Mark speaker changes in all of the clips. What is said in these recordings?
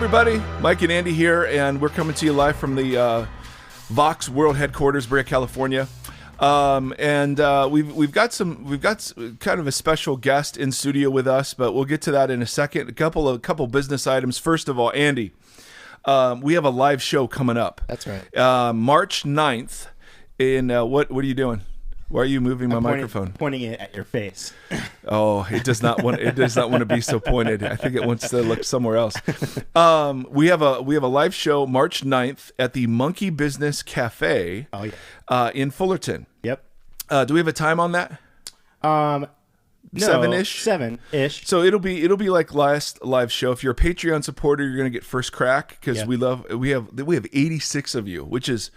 Speaker 1: everybody. Mike and Andy here, and we're coming to you live from the Vox World Headquarters, Brea, California. We've got kind of a special guest in studio with us, but we'll get to that in a second. A couple business items. First of all, Andy, we have a live show coming up.
Speaker 2: That's right.
Speaker 1: March 9th. In what are you doing? Why are you moving my microphone?
Speaker 2: Pointing it at your face.
Speaker 1: Oh, it does not want to be so pointed. I think it wants to look somewhere else. We have a live show March 9th at the Monkey Business Cafe.
Speaker 2: Oh yeah.
Speaker 1: In Fullerton.
Speaker 2: Yep.
Speaker 1: Do we have a time on that?
Speaker 2: No,
Speaker 1: 7-ish.
Speaker 2: 7-ish.
Speaker 1: So it'll be like last live show. If you're a Patreon supporter, you're gonna get first crack because we have 86 of you, which is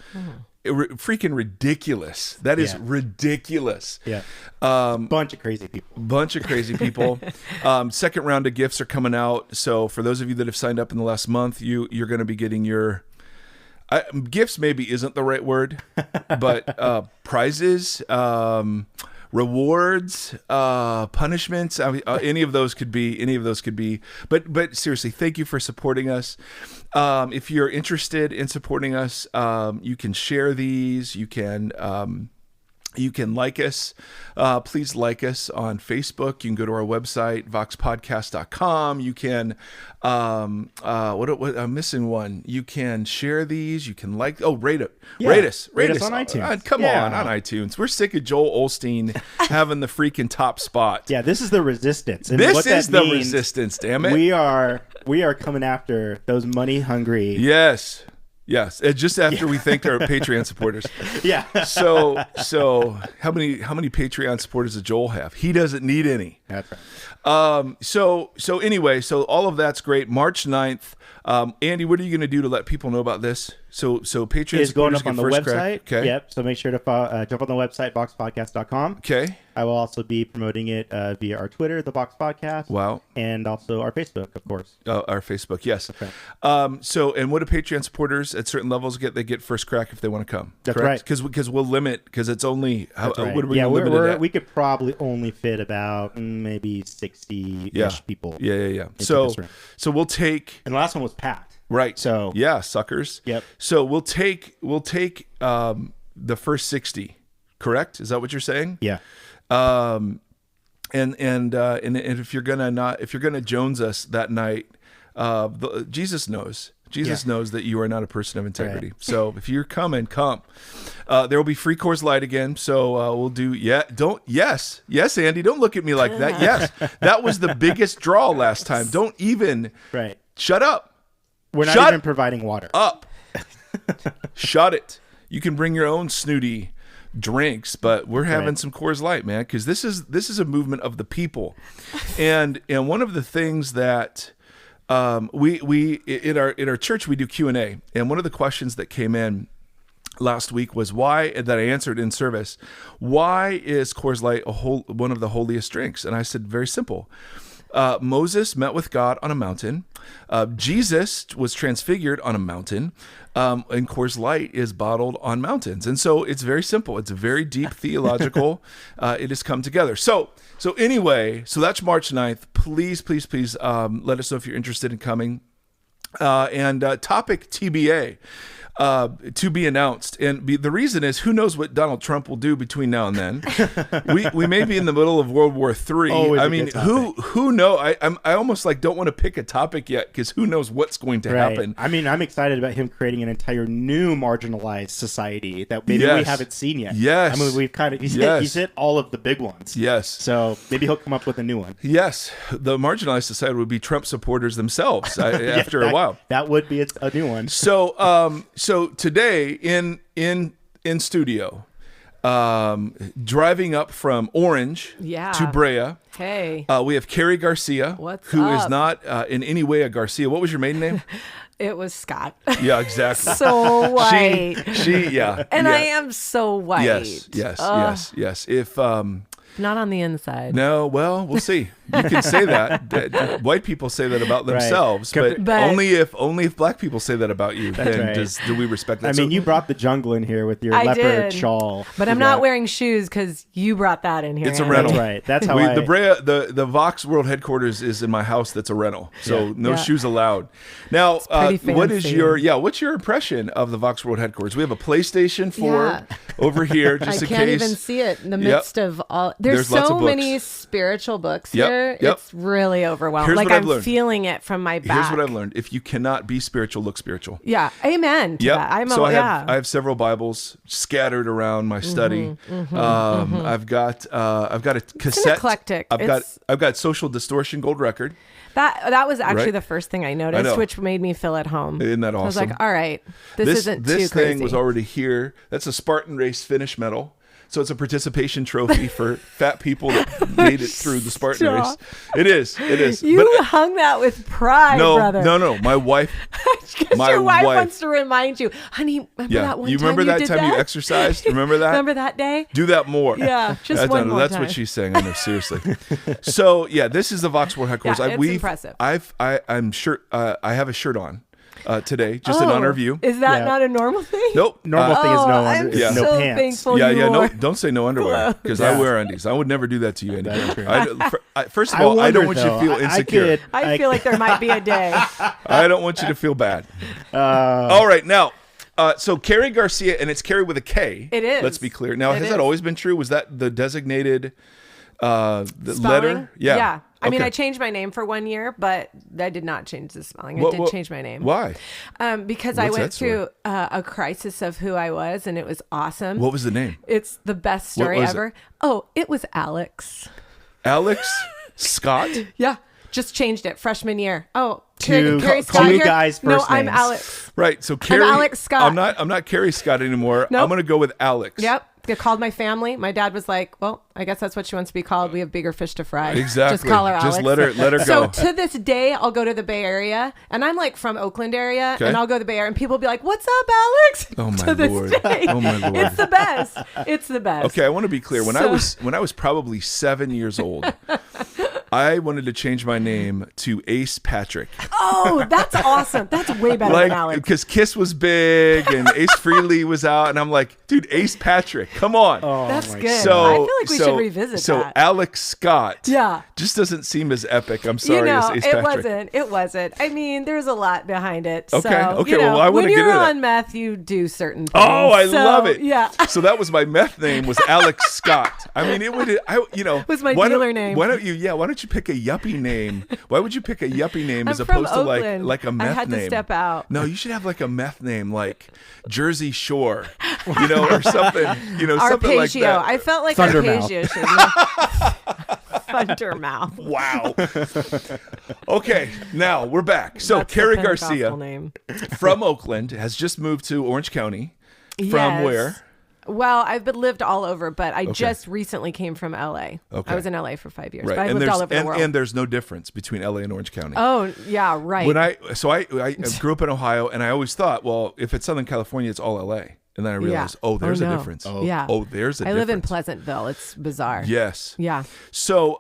Speaker 1: freaking ridiculous. That is ridiculous.
Speaker 2: Yeah. Bunch of crazy people. Second round of gifts are coming out. So for those of you that have signed up in the last month, you're going to be getting your gifts. Maybe isn't the right word, but prizes, rewards, punishments. Any of those could be. But seriously, thank you for supporting us. If you're interested in supporting us, you can share these. You can like us. Please like us on Facebook. You can go to our website, voxpodcast.com. You can, what I'm missing one. You can share these. You can rate us. Rate us on iTunes.
Speaker 1: Come on iTunes. We're sick of Joel Osteen having the freaking top spot.
Speaker 2: Yeah, this is the resistance. And
Speaker 1: this is the resistance, damn it.
Speaker 2: We are coming after those money hungry.
Speaker 1: Yes. Just after we thanked our Patreon supporters.
Speaker 2: Yeah.
Speaker 1: So how many Patreon supporters does Joel have? He doesn't need any.
Speaker 2: That's right.
Speaker 1: So anyway, all of that's great. March 9th. Andy, what are you going to do to let people know about this? So Patreon
Speaker 2: is going up on the website.
Speaker 1: Crack. Okay.
Speaker 2: Yep. So make sure to jump on the website, voxpodcast.com.
Speaker 1: Okay.
Speaker 2: I will also be promoting it via our Twitter, the Vox Podcast.
Speaker 1: Wow.
Speaker 2: And also our Facebook, of course.
Speaker 1: Our Facebook, yes.
Speaker 2: Okay.
Speaker 1: And what do Patreon supporters at certain levels get? They get first crack if they want to come.
Speaker 2: That's
Speaker 1: correct?
Speaker 2: right.
Speaker 1: Because we'll limit, because it's only,
Speaker 2: That's right.
Speaker 1: What are we limited at?
Speaker 2: We could probably only fit about maybe 60-ish people.
Speaker 1: Yeah. So we'll take.
Speaker 2: And the last one was packed.
Speaker 1: Right.
Speaker 2: So
Speaker 1: yeah, suckers.
Speaker 2: Yep.
Speaker 1: So we'll take the first 60. Correct? Is that what you're saying?
Speaker 2: Yeah.
Speaker 1: And if you're gonna Jones us that night, Jesus knows. Jesus knows that you are not a person of integrity. Right. So if you're coming, come. There will be free Coors Light again. So we'll do. Yes, Andy. Don't look at me like that. Yes, that was the biggest draw last time. Don't even.
Speaker 2: Right.
Speaker 1: Shut up.
Speaker 2: We're not even providing water.
Speaker 1: Up. Shut it. You can bring your own snooty drinks, but we're having some Coors Light, man, because this is a movement of the people, and one of the things that we in our church we do Q&A, and one of the questions that came in last week was that I answered in service. Why is Coors Light one of the holiest drinks? And I said, very simple. Moses met with God on a mountain. Jesus was transfigured on a mountain. And Coors Light is bottled on mountains. And so it's very simple. It's very deep theological. It has come together. So anyway, that's March 9th. Please, let us know if you're interested in coming. And topic TBA. To be announced, and the reason is, who knows what Donald Trump will do between now and then. we may be in the middle of World War III. I mean, who know? I almost don't want to pick a topic yet, because who knows what's going to happen.
Speaker 2: I mean, I'm excited about him creating an entire new marginalized society that maybe we haven't seen yet.
Speaker 1: Yes.
Speaker 2: I mean, we've he's hit all of the big ones.
Speaker 1: Yes.
Speaker 2: So maybe he'll come up with a new one.
Speaker 1: Yes. The marginalized society would be Trump supporters themselves after a while.
Speaker 2: That would be a new one.
Speaker 1: So today in studio, driving up from Orange to Brea.
Speaker 3: Hey.
Speaker 1: We have Carrie Garcia, who is not in any way a Garcia. What was your maiden name?
Speaker 3: It was Scott.
Speaker 1: Yeah, exactly.
Speaker 3: So white.
Speaker 1: And
Speaker 3: I am so white.
Speaker 1: Yes. If
Speaker 3: not on the inside.
Speaker 1: No, well, we'll see. You can say that. White people say that about themselves, but only if black people say that about you, then do we respect that?
Speaker 4: I mean, you brought the jungle in here with your leopard shawl.
Speaker 3: But I'm not wearing shoes because you brought that in here.
Speaker 1: It's a rental.
Speaker 4: That's right. That's how
Speaker 1: the Vox World headquarters is in my house. That's a rental. So no shoes allowed. Now, what's your impression of the Vox World headquarters? We have a PlayStation 4 over here, just in case.
Speaker 3: I can't even see it in the midst of all. There's so many spiritual books here. It's really overwhelming. Like I'm feeling it from my back.
Speaker 1: Here's what I've learned: if you cannot be spiritual, look spiritual.
Speaker 3: Yeah, amen to that.
Speaker 1: I have several Bibles scattered around my study. I've got a cassette.
Speaker 3: It's eclectic.
Speaker 1: I've got Social Distortion gold record.
Speaker 3: That was actually the first thing I noticed, which made me feel at home.
Speaker 1: Isn't that awesome? I
Speaker 3: was like, all right, this isn't too crazy.
Speaker 1: This thing was already here. That's a Spartan Race finish medal. So it's a participation trophy for fat people that made it through the Spartan race. It is.
Speaker 3: You hung that with pride, brother.
Speaker 1: No. My wife.
Speaker 3: Your wife wants to remind you, honey. Remember that one time? You
Speaker 1: remember that time you exercised? Remember that?
Speaker 3: Remember that day?
Speaker 1: Do that more.
Speaker 3: Yeah, just one more time.
Speaker 1: That's what she's saying. I know, seriously. So this is the Vox World headquarters.
Speaker 3: Yeah, it's impressive.
Speaker 1: I'm sure. I have a shirt on. Today, just in honor of you.
Speaker 3: Is that not a normal thing?
Speaker 1: Nope.
Speaker 4: Normal thing is no
Speaker 3: so
Speaker 4: pants.
Speaker 3: Thankful
Speaker 1: No, don't say no underwear, because I wear undies. I would never do that to you, Andy. First of all, I don't want you to feel insecure.
Speaker 3: I feel like there might be a day.
Speaker 1: I don't want you to feel bad. All right, now. So Carrie Garcia, and it's Carrie with a K.
Speaker 3: It is.
Speaker 1: Let's be clear. Now, has that always been true? Was that the designated letter?
Speaker 3: Yeah. I mean, I changed my name for 1 year, but I did not change the spelling. I did change my name.
Speaker 1: Why?
Speaker 3: Because I went through a crisis of who I was, and it was awesome.
Speaker 1: What was the name?
Speaker 3: It's the best story ever. Oh, it was Alex.
Speaker 1: Alex Scott?
Speaker 3: Yeah. Just changed it freshman year. Oh,
Speaker 4: Carrie Scott.
Speaker 3: Call
Speaker 4: you guys first names.
Speaker 3: I'm Alex.
Speaker 1: Right. So Carrie.
Speaker 3: I'm Alex Scott.
Speaker 1: I'm not Carrie Scott anymore.
Speaker 3: Nope.
Speaker 1: I'm going to go with Alex.
Speaker 3: Yep. I called my family. My dad was like, well, I guess that's what she wants to be called. We have bigger fish to fry.
Speaker 1: Exactly.
Speaker 3: Just call her Alex.
Speaker 1: Just let her go.
Speaker 3: So to this day, I'll go to the Bay Area, and I'm like from Oakland area, and I'll go to the Bay Area, and people will be like, what's up, Alex?
Speaker 1: Oh, my Lord.
Speaker 3: Day.
Speaker 1: Oh, my Lord.
Speaker 3: It's the best. It's the best.
Speaker 1: Okay, I want to be clear. When I was probably 7 years old, I wanted to change my name to Ace Patrick.
Speaker 3: Oh, that's awesome. That's way better than Alex.
Speaker 1: Because Kiss was big and Ace Frehley was out, and I'm like, dude, Ace Patrick, come on.
Speaker 4: Oh,
Speaker 3: that's good.
Speaker 1: So,
Speaker 3: I feel like we should revisit that.
Speaker 1: So Alex Scott just doesn't seem as epic. I'm sorry, as Ace Patrick.
Speaker 3: It wasn't. I mean, there's a lot behind it.
Speaker 1: Okay,
Speaker 3: so,
Speaker 1: okay. Well, I want to get into that.
Speaker 3: When you're on meth, you do certain things.
Speaker 1: Oh, I love it.
Speaker 3: Yeah.
Speaker 1: So that was my meth name, was Alex Scott. I mean, it was
Speaker 3: my dealer name.
Speaker 1: Why don't you pick a yuppie name? Why would you pick a yuppie name as
Speaker 3: I'm
Speaker 1: opposed
Speaker 3: from
Speaker 1: to
Speaker 3: Oakland.
Speaker 1: like a meth name?
Speaker 3: I had to step out.
Speaker 1: No, you should have like a meth name, like Jersey Shore, or something, something like that.
Speaker 3: I felt like
Speaker 4: Thundermouth.
Speaker 3: Arpeggio should Thundermouth.
Speaker 1: Wow. Okay, now we're back. So Carrie Garcia from Oakland has just moved to Orange County. From where?
Speaker 3: Well, I've lived all over, but I just recently came from LA. Okay. I was in LA for 5 years, but I lived all over the world.
Speaker 1: And there's no difference between LA and Orange County.
Speaker 3: Oh, yeah, right.
Speaker 1: When I grew up in Ohio, and I always thought, well, if it's Southern California, it's all LA. And then I realized, there's a difference.
Speaker 3: Oh, yeah.
Speaker 1: Oh, there's a difference.
Speaker 3: I live in Pleasantville. It's bizarre.
Speaker 1: Yes.
Speaker 3: Yeah.
Speaker 1: So,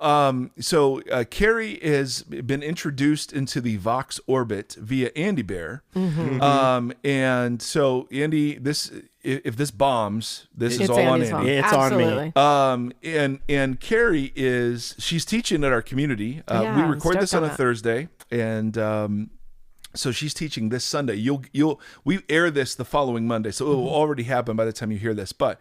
Speaker 1: Carrie has been introduced into the Vox orbit via Andy Bear. Mm-hmm. And so, Andy, if this bombs, this is all
Speaker 3: Andy's
Speaker 1: on Andy.
Speaker 4: It's
Speaker 3: Absolutely.
Speaker 4: on
Speaker 1: me. And Carrie she's teaching at our community. We record this on a Thursday, and so she's teaching this Sunday. We air this the following Monday, so it will already happen by the time you hear this. But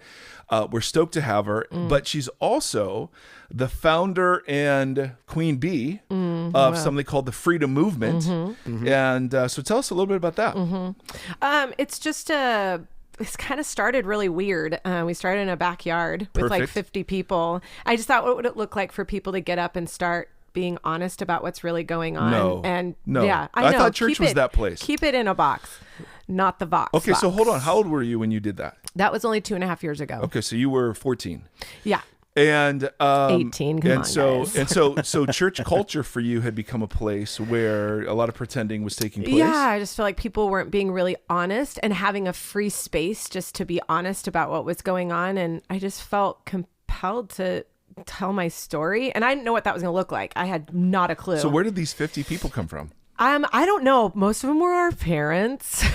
Speaker 1: we're stoked to have her. But she's also the founder and queen bee of something called the Freedom Movement. And so tell us a little bit about that.
Speaker 3: It's just it's kind of started really weird. We started in a backyard with like 50 people. I just thought, what would it look like for people to get up and start being honest about what's really going on?
Speaker 1: No.
Speaker 3: Yeah, I know.
Speaker 1: Thought church was that place.
Speaker 3: Keep it in a box, not the Vox.
Speaker 1: Okay,
Speaker 3: box.
Speaker 1: so hold on. How old were you when you did that?
Speaker 3: That was only 2.5 years ago.
Speaker 1: Okay, so you were 14.
Speaker 3: Yeah.
Speaker 1: And
Speaker 3: 18. Come on, guys.
Speaker 1: so church culture for you had become a place where a lot of pretending was taking place.
Speaker 3: Yeah, I just feel like people weren't being really honest and having a free space just to be honest about what was going on, and I just felt compelled to tell my story. And I didn't know what that was going to look like. I had not a clue.
Speaker 1: So where did these 50 people come from?
Speaker 3: I don't know. Most of them were our parents.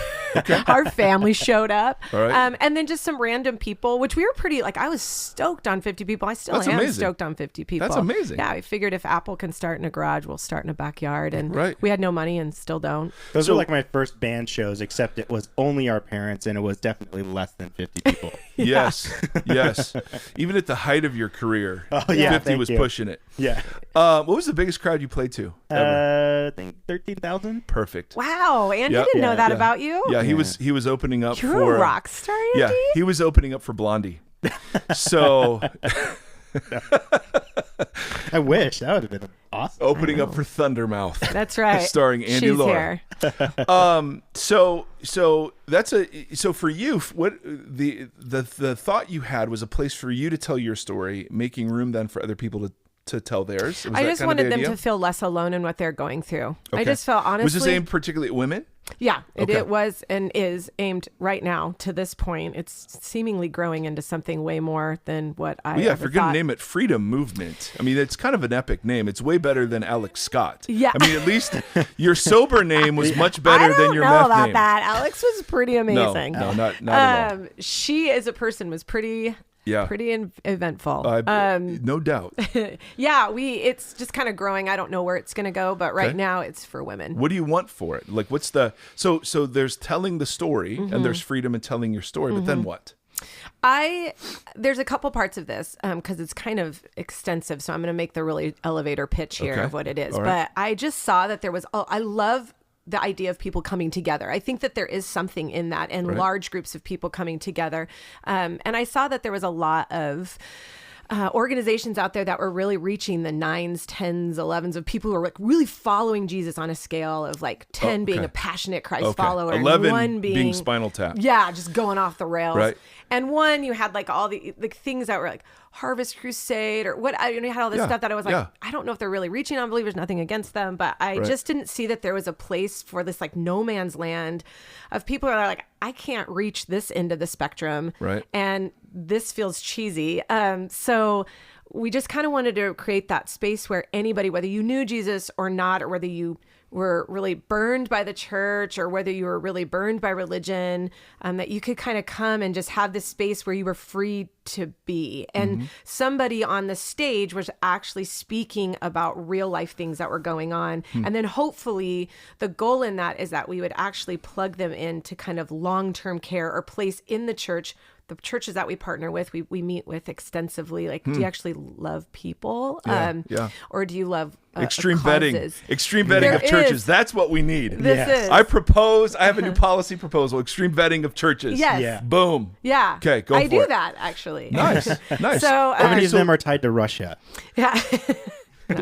Speaker 3: Our family showed up.
Speaker 1: All right.
Speaker 3: And then just some random people, which we were pretty, like, I was stoked on 50 people. I still
Speaker 1: That's
Speaker 3: am
Speaker 1: amazing.
Speaker 3: stoked on 50 people.
Speaker 1: That's amazing.
Speaker 3: Yeah, I figured if Apple can start in a garage, we'll start in a backyard. And
Speaker 1: Right.
Speaker 3: we had no money and still don't.
Speaker 4: Those were like my first band shows, except it was only our parents, and it was definitely less than 50 people.
Speaker 1: Yes. Yes. Even at the height of your career,
Speaker 4: Oh, yeah,
Speaker 1: 50
Speaker 4: thank
Speaker 1: was
Speaker 4: you.
Speaker 1: pushing it.
Speaker 4: Yeah.
Speaker 1: What was the biggest crowd you played to? Ever?
Speaker 4: I think 13,000.
Speaker 1: Perfect.
Speaker 3: Wow. Andy
Speaker 1: Yep.
Speaker 3: didn't know that
Speaker 1: Yeah.
Speaker 3: about you.
Speaker 1: Yeah, he was opening up
Speaker 3: You're
Speaker 1: for
Speaker 3: a rock star, Andy?
Speaker 1: Yeah, he was opening up for Blondie. So
Speaker 4: I wish. That would have been awesome.
Speaker 1: opening up for Thundermouth.
Speaker 3: That's right.
Speaker 1: Starring Andy
Speaker 3: She's
Speaker 1: Laura.
Speaker 3: here.
Speaker 1: So that's so for you, what the thought you had was a place for you to tell your story, making room then for other people to tell theirs. Was
Speaker 3: I
Speaker 1: that
Speaker 3: just
Speaker 1: kind of the
Speaker 3: wanted them
Speaker 1: idea?
Speaker 3: to feel less alone in what they're going through. I
Speaker 1: Okay.
Speaker 3: just felt honestly.
Speaker 1: Was this aimed particularly at women?
Speaker 3: Yeah,
Speaker 1: Okay.
Speaker 3: it was and is aimed right now to this point. It's seemingly growing into something way more than what I
Speaker 1: Well, yeah, if
Speaker 3: ever
Speaker 1: you're going
Speaker 3: thought.
Speaker 1: to name it Freedom Movement, I mean, it's kind of an epic name. It's way better than Alex Scott.
Speaker 3: Yeah.
Speaker 1: I mean, at least your sober name was much
Speaker 3: I
Speaker 1: better
Speaker 3: don't
Speaker 1: than your
Speaker 3: know
Speaker 1: meth
Speaker 3: about
Speaker 1: name.
Speaker 3: that. Alex was pretty amazing.
Speaker 1: No, not at all.
Speaker 3: She as a person was pretty
Speaker 1: Yeah.
Speaker 3: eventful.
Speaker 1: No doubt.
Speaker 3: Yeah, it's just kind of growing. I don't know where it's going to go, but right
Speaker 1: Okay.
Speaker 3: now it's for women.
Speaker 1: What do you want for it? Like, what's the so there's telling the story
Speaker 3: Mm-hmm.
Speaker 1: and there's freedom in telling your story, but then what?
Speaker 3: There's a couple parts of this because it's kind of extensive, so I'm going to make the really elevator pitch here
Speaker 1: Okay.
Speaker 3: of what it is.
Speaker 1: All right.
Speaker 3: But I just saw that there was. I love the idea of people coming together. I think that there is something in that, and large groups of people coming together. And I saw that there was a lot of organizations out there that were really reaching the 9s, 10s, 11s of people who are like really following Jesus on a scale of like 10 being
Speaker 1: okay.
Speaker 3: a passionate Christ
Speaker 1: Okay.
Speaker 3: follower,
Speaker 1: 11
Speaker 3: and 1
Speaker 1: being Spinal Tap.
Speaker 3: yeah, just going off the rails.
Speaker 1: Right.
Speaker 3: And 1, you had like all the things that were like Harvest Crusade or what, you had all this
Speaker 1: Yeah,
Speaker 3: stuff that I was like,
Speaker 1: yeah.
Speaker 3: I don't know if they're really reaching unbelievers, nothing against them, but I just didn't see that there was a place for this like no man's land of people who are like, I can't reach this end of the spectrum.
Speaker 1: Right.
Speaker 3: And this feels cheesy. So we just kind of wanted to create that space where anybody, whether you knew Jesus or not, or whether you were really burned by the church or whether you were really burned by religion, that you could kind of come and just have this space where you were free to be. And somebody on the stage was actually speaking about real life things that were going on. And then hopefully the goal in that is that we would actually plug them into kind of long-term care or place in the church. The churches that we partner with, we meet with extensively. Like, do you actually love people?
Speaker 1: Yeah.
Speaker 3: Or do you love
Speaker 1: Extreme
Speaker 3: causes?
Speaker 1: vetting of
Speaker 3: There
Speaker 1: churches.
Speaker 3: is.
Speaker 1: That's what we need.
Speaker 3: This is.
Speaker 1: I have a new policy proposal. Extreme vetting of churches.
Speaker 3: Yes.
Speaker 4: Yeah.
Speaker 1: Boom.
Speaker 3: Yeah.
Speaker 1: Okay, go
Speaker 3: I
Speaker 1: for
Speaker 3: do
Speaker 1: it.
Speaker 3: that, actually.
Speaker 1: Nice. Nice.
Speaker 3: So,
Speaker 4: How many of
Speaker 1: so-
Speaker 4: them are tied to Russia?
Speaker 3: yeah.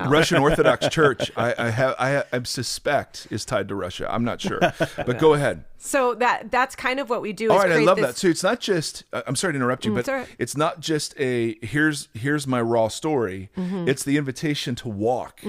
Speaker 1: Russian Orthodox Church, I suspect is tied to Russia. I'm not sure, but go ahead.
Speaker 3: So that's kind of what we do.
Speaker 1: All
Speaker 3: is
Speaker 1: right, I
Speaker 3: create
Speaker 1: love
Speaker 3: this-
Speaker 1: that. So it's not just. I'm sorry to interrupt you, but
Speaker 3: it's all right.
Speaker 1: it's not just a here's my raw story.
Speaker 3: Mm-hmm.
Speaker 1: It's the invitation to walk,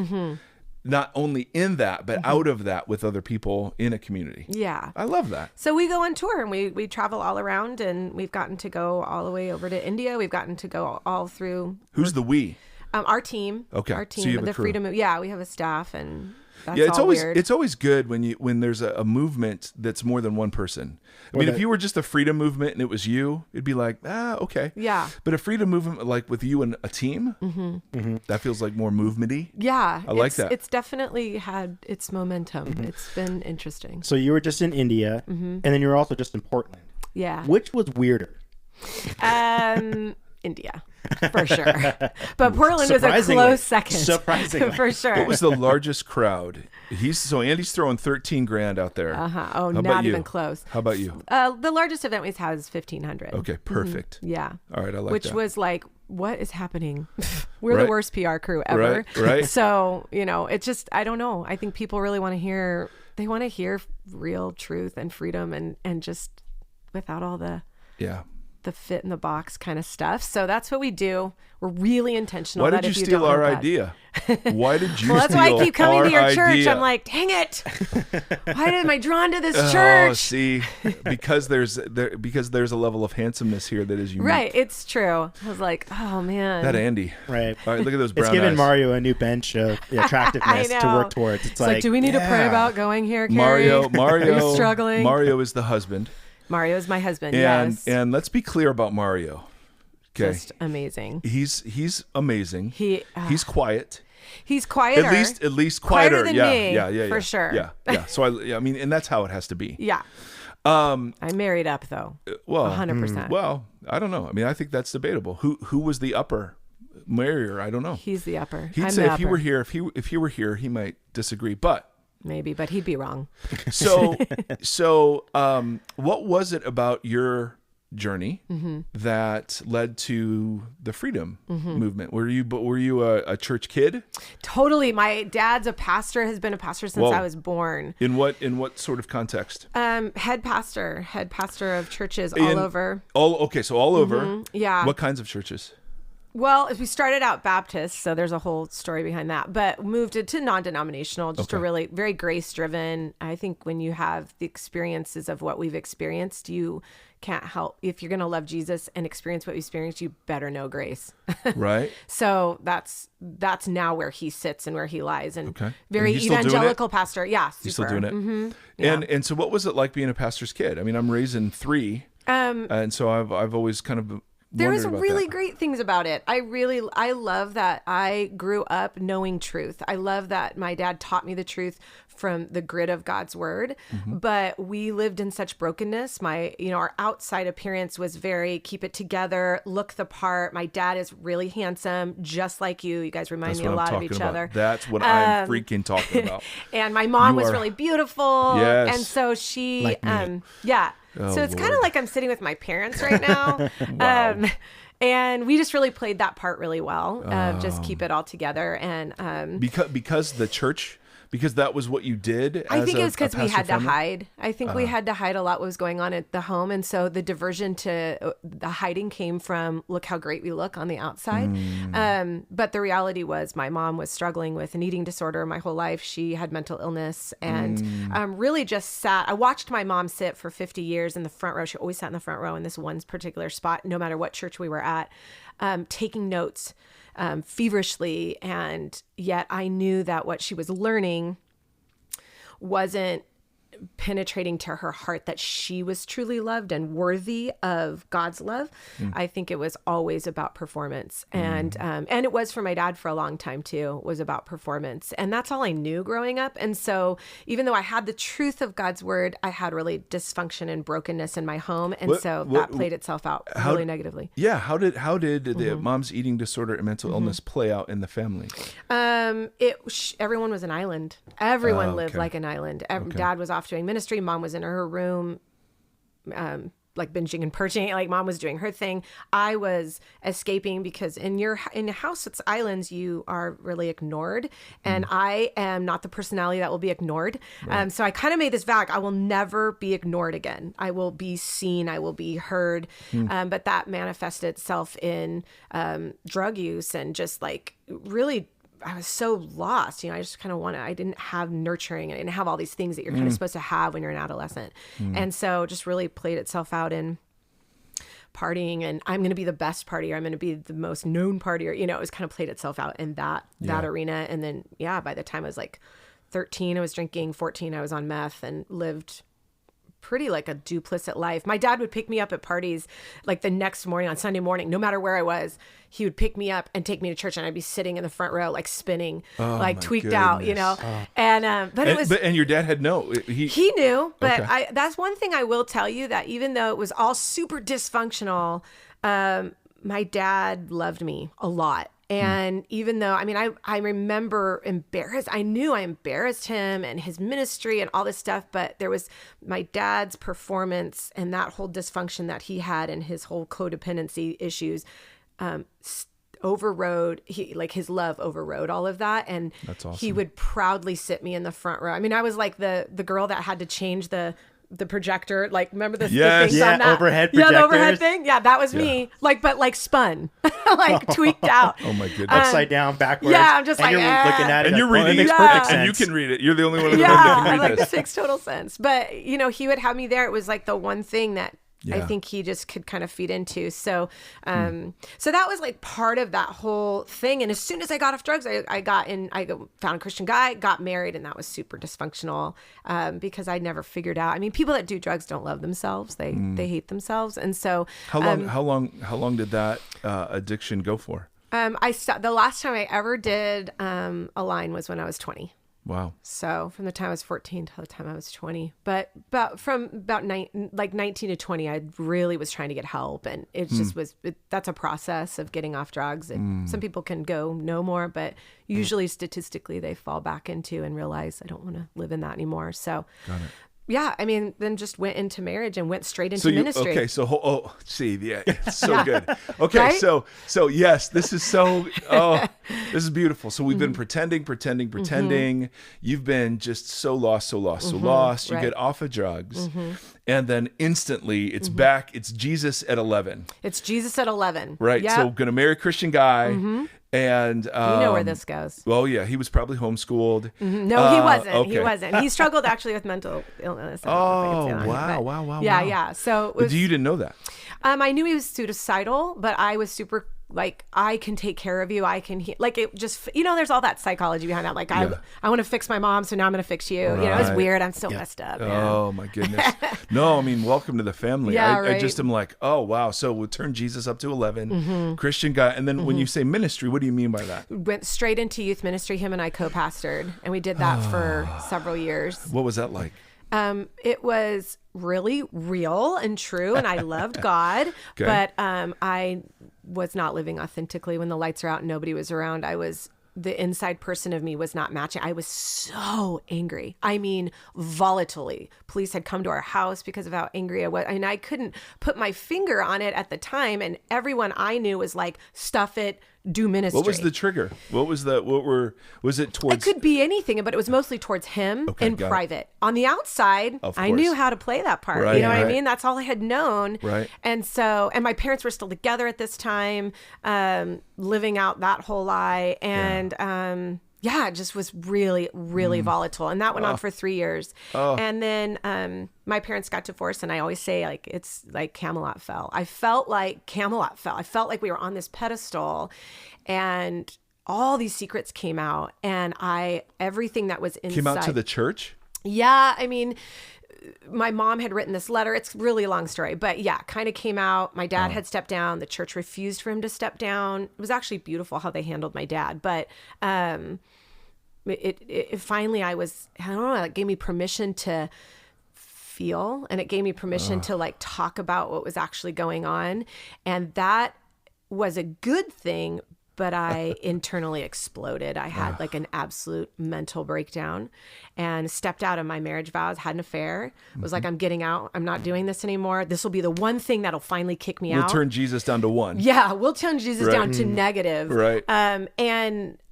Speaker 1: not only in that, but out of that with other people in a community.
Speaker 3: Yeah.
Speaker 1: I love that.
Speaker 3: So we go on tour and we travel all around, and we've gotten to go all the way over to India. We've gotten to go all through
Speaker 1: Who's the we?
Speaker 3: our team.
Speaker 1: Okay.
Speaker 3: Our
Speaker 1: So
Speaker 3: team,
Speaker 1: you have a
Speaker 3: the
Speaker 1: crew.
Speaker 3: Freedom. Yeah, we have a staff, and that's
Speaker 1: Yeah, it's
Speaker 3: all
Speaker 1: always
Speaker 3: weird.
Speaker 1: it's always good when there's a movement that's more than one person. I mean, if you were just a freedom movement and it was you, it'd be like, okay.
Speaker 3: Yeah.
Speaker 1: But a freedom movement like with you and a team, that feels like more movementy.
Speaker 3: Yeah,
Speaker 1: I like that.
Speaker 3: It's definitely had its momentum. It's been interesting.
Speaker 4: So you were just in India, and then you were also just in Portland.
Speaker 3: Yeah.
Speaker 4: Which was weirder?
Speaker 3: India, for sure. But Portland was a
Speaker 4: Surprisingly.
Speaker 3: close second.
Speaker 4: Surprisingly.
Speaker 3: For sure.
Speaker 1: What was the largest crowd? Andy's throwing 13 grand out there.
Speaker 3: Oh,
Speaker 1: How about
Speaker 3: not
Speaker 1: you?
Speaker 3: even close.
Speaker 1: How about you?
Speaker 3: The largest event we've had is 1,500.
Speaker 1: Okay, perfect.
Speaker 3: Yeah.
Speaker 1: All right, I like
Speaker 3: Which
Speaker 1: that.
Speaker 3: was like, what is happening? We're
Speaker 1: Right.
Speaker 3: the worst PR crew ever.
Speaker 1: Right.
Speaker 3: So, it's just, I don't know. I think people really want to hear, real truth and freedom and just without all the the fit in the box kind of stuff. So that's what we do. We're really intentional.
Speaker 1: Why
Speaker 3: that
Speaker 1: did
Speaker 3: if
Speaker 1: you
Speaker 3: you
Speaker 1: steal
Speaker 3: don't
Speaker 1: our
Speaker 3: know God-
Speaker 1: idea? Why did you
Speaker 3: Well, that's
Speaker 1: steal
Speaker 3: why I keep coming to your
Speaker 1: our
Speaker 3: church.
Speaker 1: idea?
Speaker 3: I'm like, dang it. Why am I drawn to this
Speaker 1: Oh,
Speaker 3: church?
Speaker 1: see, because there's a level of handsomeness here that is unique.
Speaker 3: Right. It's true. I was like, oh, man.
Speaker 1: That Andy.
Speaker 4: Right.
Speaker 1: All right, look at those
Speaker 4: It's
Speaker 1: brown
Speaker 4: given
Speaker 1: eyes.
Speaker 4: Mario a new bench of attractiveness to
Speaker 3: know.
Speaker 4: work towards. It's
Speaker 3: like, do we need to pray
Speaker 4: yeah.
Speaker 3: about going here, Carrie?
Speaker 1: Mario,
Speaker 3: Are you struggling?
Speaker 1: Mario is the husband.
Speaker 3: Mario is my husband,
Speaker 1: And
Speaker 3: yes.
Speaker 1: and let's be clear about Mario. Okay.
Speaker 3: Just amazing.
Speaker 1: He's amazing. He's quiet.
Speaker 3: He's quieter.
Speaker 1: At least quieter.
Speaker 3: than
Speaker 1: yeah,
Speaker 3: me,
Speaker 1: yeah,
Speaker 3: for sure.
Speaker 1: Yeah. So I mean, and that's how it has to be.
Speaker 3: Yeah. I married up though.
Speaker 1: Well,
Speaker 3: 100%.
Speaker 1: Well, I don't know. I mean, I think that's debatable. Who was the upper? Marrier? I don't know.
Speaker 3: He's the upper.
Speaker 1: He'd
Speaker 3: I'm
Speaker 1: say
Speaker 3: the
Speaker 1: if he
Speaker 3: upper.
Speaker 1: were here, if he were here, he might disagree. But
Speaker 3: Maybe, but he'd be wrong.
Speaker 1: so what was it about your journey that led to the freedom movement? Were you a church kid?
Speaker 3: Totally. My dad's a pastor, has been a pastor since
Speaker 1: Whoa.
Speaker 3: I was born.
Speaker 1: In what sort of context?
Speaker 3: Head pastor of churches all over.
Speaker 1: So all over.
Speaker 3: Yeah.
Speaker 1: What kinds of churches?
Speaker 3: Well, we started out Baptist, so there's a whole story behind that, but moved it to non-denominational, just a really very grace-driven. I think when you have the experiences of what we've experienced, you can't help. If you're going to love Jesus and experience what you experienced, you better know grace.
Speaker 1: Right.
Speaker 3: So that's now where he sits and where he lies, and
Speaker 1: Okay.
Speaker 3: very
Speaker 1: And he's still doing
Speaker 3: evangelical pastor. Yeah, super.
Speaker 1: He's still doing it.
Speaker 3: Yeah.
Speaker 1: And so what was it like being a pastor's kid? I mean, I'm raising 3, and so I've always kind of
Speaker 3: There was
Speaker 1: wondered about
Speaker 3: really
Speaker 1: that.
Speaker 3: great things about it. I love that I grew up knowing truth. I love that my dad taught me the truth from the grit of God's word, but we lived in such brokenness. Our outside appearance was very keep it together, look the part. My dad is really handsome, just like you. You guys remind
Speaker 1: That's
Speaker 3: me a
Speaker 1: what I'm
Speaker 3: lot of
Speaker 1: talking
Speaker 3: each
Speaker 1: about.
Speaker 3: other.
Speaker 1: That's what I'm freaking talking about.
Speaker 3: And my mom
Speaker 1: You
Speaker 3: was
Speaker 1: are-
Speaker 3: really beautiful.
Speaker 1: Yes.
Speaker 3: And so she,
Speaker 4: Like me.
Speaker 3: yeah.
Speaker 1: Oh,
Speaker 3: So it's kind of
Speaker 1: Lord.
Speaker 3: like I'm sitting with my parents right now.
Speaker 1: Wow.
Speaker 3: And we just really played that part really well. Just keep it all together. And
Speaker 1: because the church, because that was what you did.
Speaker 3: I
Speaker 1: as
Speaker 3: think
Speaker 1: a-
Speaker 3: it was because
Speaker 1: a
Speaker 3: we
Speaker 1: pastor
Speaker 3: had to
Speaker 1: family?
Speaker 3: hide. I think we had to hide a lot what was going on at the home. And so the diversion to the hiding came from look how great we look on the outside. But the reality was my mom was struggling with an eating disorder my whole life. She had mental illness and really just sat. I watched my mom sit for 50 years in the front row. She always sat in the front row in this one particular spot, no matter what church we were at, taking notes feverishly. And yet I knew that what she was learning wasn't penetrating to her heart, that she was truly loved and worthy of God's love. I think it was always about performance. And it was for my dad for a long time too, was about performance. And that's all I knew growing up. And so even though I had the truth of God's word, I had really dysfunction and brokenness in my home. And that played itself out really negatively.
Speaker 1: Yeah. How did the mom's eating disorder and mental illness play out in the family?
Speaker 3: Everyone was an island. Everyone lived
Speaker 1: okay.
Speaker 3: like an island. Dad was off doing ministry. Mom was in her room, like binging and purging. Like mom was doing her thing. I was escaping because in a house that's islands, you are really ignored. And I am not the personality that will be ignored.
Speaker 1: Right.
Speaker 3: So I kind of made this vow. I will never be ignored again. I will be seen. I will be heard. But that manifested itself in drug use and just like really I was so lost, I just kind of I didn't have nurturing. I didn't have all these things that you're kind of supposed to have when you're an adolescent. And so just really played itself out in partying and I'm going to be the best partier. I'm going to be the most known partier. It was kind of played itself out in that arena. And then, by the time I was like 13, I was drinking, 14, I was on meth and lived pretty like a duplicit life. My dad would pick me up at parties like the next morning on Sunday morning, no matter where I was, he would pick me up and take me to church and I'd be sitting in the front row, like spinning, like tweaked out, And
Speaker 1: your dad had
Speaker 3: he knew, but
Speaker 1: Okay.
Speaker 3: that's one thing I will tell you, that even though it was all super dysfunctional, my dad loved me a lot. And even though, I remember I knew I embarrassed him and his ministry and all this stuff, but there was my dad's performance and that whole dysfunction that he had and his whole codependency issues, overrode, his love overrode all of that. And
Speaker 1: That's awesome.
Speaker 3: he would proudly sit me in the front row. I was like the girl that had to change the the projector, like remember the
Speaker 1: Yes.
Speaker 3: things
Speaker 4: Yeah,
Speaker 3: on that?
Speaker 4: overhead
Speaker 3: Yeah, the overhead
Speaker 4: projectors.
Speaker 3: thing. Yeah, that was me. Like, but like spun, like tweaked out.
Speaker 1: Oh my goodness.
Speaker 4: Upside down, backwards.
Speaker 3: yeah, I'm just
Speaker 4: and
Speaker 3: like,
Speaker 4: you're looking at it.
Speaker 1: And you're
Speaker 4: like, oh,
Speaker 1: reading
Speaker 4: it makes
Speaker 1: it,
Speaker 4: perfect
Speaker 1: and you
Speaker 4: sense.
Speaker 1: can read it. You're the only one in the room
Speaker 3: yeah,
Speaker 1: that
Speaker 3: I'm
Speaker 1: can
Speaker 3: like,
Speaker 1: read
Speaker 3: this
Speaker 1: this.
Speaker 3: makes total sense. But he would have me there. It was like the one thing that I
Speaker 1: Yeah.
Speaker 3: think he just could kind of feed into. So, so that was like part of that whole thing. And as soon as I got off drugs, I found a Christian guy, got married, and that was super dysfunctional because I never figured out. I mean, people that do drugs don't love themselves; they hate themselves. And so,
Speaker 1: How long did that addiction go for?
Speaker 3: the last time I ever did a line was when I was 20.
Speaker 1: Wow.
Speaker 3: So from the time I was 14 till the time I was 20, but from about 19 to 20, I really was trying to get help, and it just that's a process of getting off drugs. And some people can go no more, but usually statistically they fall back into and realize I don't want to live in that anymore. So
Speaker 1: Got it.
Speaker 3: yeah, I mean, then just went into marriage and went straight into ministry.
Speaker 1: Okay, so yeah, it's so good. Okay,
Speaker 3: Right?
Speaker 1: so yes, this is this is beautiful. So we've been pretending. You've been just so lost. You
Speaker 3: Right.
Speaker 1: get off of drugs, and then instantly it's back. It's Jesus at 11,
Speaker 3: It's Jesus at 11.
Speaker 1: right?
Speaker 3: Yep.
Speaker 1: So gonna marry a Christian guy, and
Speaker 3: You know where this goes.
Speaker 1: Well, yeah, he was probably homeschooled.
Speaker 3: No, he wasn't.
Speaker 1: Okay.
Speaker 3: He wasn't. He struggled actually with mental illness. I don't know if I can say that on here, but
Speaker 1: wow.
Speaker 3: Yeah. So it was,
Speaker 1: You didn't know that.
Speaker 3: I knew he was suicidal, but I was super like, I can take care of you. I can like it just, there's all that psychology behind that. Like I want to fix my mom. So now I'm going to fix you. It's
Speaker 1: Right.
Speaker 3: weird. I'm so messed up. Man.
Speaker 1: Oh my goodness. No, I mean, welcome to the family.
Speaker 3: Yeah,
Speaker 1: I
Speaker 3: right.
Speaker 1: just am like, oh wow. So we'll turn Jesus up to 11, Christian guy. And then when you say ministry, what do you mean by that?
Speaker 3: Went straight into youth ministry. Him and I co-pastored, and we did that for several years.
Speaker 1: What was that like?
Speaker 3: It was really real and true, and I loved God,
Speaker 1: Okay.
Speaker 3: but I was not living authentically when the lights are out and nobody was around. The inside person of me was not matching. I was so angry. I mean, volatilely. Police had come to our house because of how angry I was. I mean, I couldn't put my finger on it at the time, and everyone I knew was like, stuff it, do ministry.
Speaker 1: What was the trigger? Was it
Speaker 3: It
Speaker 1: towards?
Speaker 3: could be anything, but it was mostly towards him
Speaker 1: Okay,
Speaker 3: in
Speaker 1: got it.
Speaker 3: private. On the outside,
Speaker 1: Of
Speaker 3: I
Speaker 1: course.
Speaker 3: knew how to play that part.
Speaker 1: Right,
Speaker 3: you know what I
Speaker 1: right.
Speaker 3: mean? That's all I had known.
Speaker 1: Right.
Speaker 3: And so, and my parents were still together at this time, living out that whole lie. And, it just was really, really volatile. And that went on for 3 years. And then my parents got divorced. And I always say, like, it's like Camelot fell. I felt like Camelot fell. I felt like we were on this pedestal and all these secrets came out. And everything that was inside.
Speaker 1: Came out to the church?
Speaker 3: Yeah. I mean, my mom had written this letter. It's really a long story, but yeah, kind of came out. My dad had stepped down. The church refused for him to step down. It was actually beautiful how they handled my dad, but it finally, I don't know, it gave me permission to feel, and it gave me permission to like talk about what was actually going on. And that was a good thing, but I internally exploded. I had like an absolute mental breakdown and stepped out of my marriage vows, had an affair, was like, I'm getting out. I'm not doing this anymore. This will be the one thing that'll finally kick me
Speaker 1: We'll
Speaker 3: out.
Speaker 1: turn Jesus down to 1.
Speaker 3: Yeah, we'll turn Jesus
Speaker 1: Right.
Speaker 3: down to negative.
Speaker 1: Right.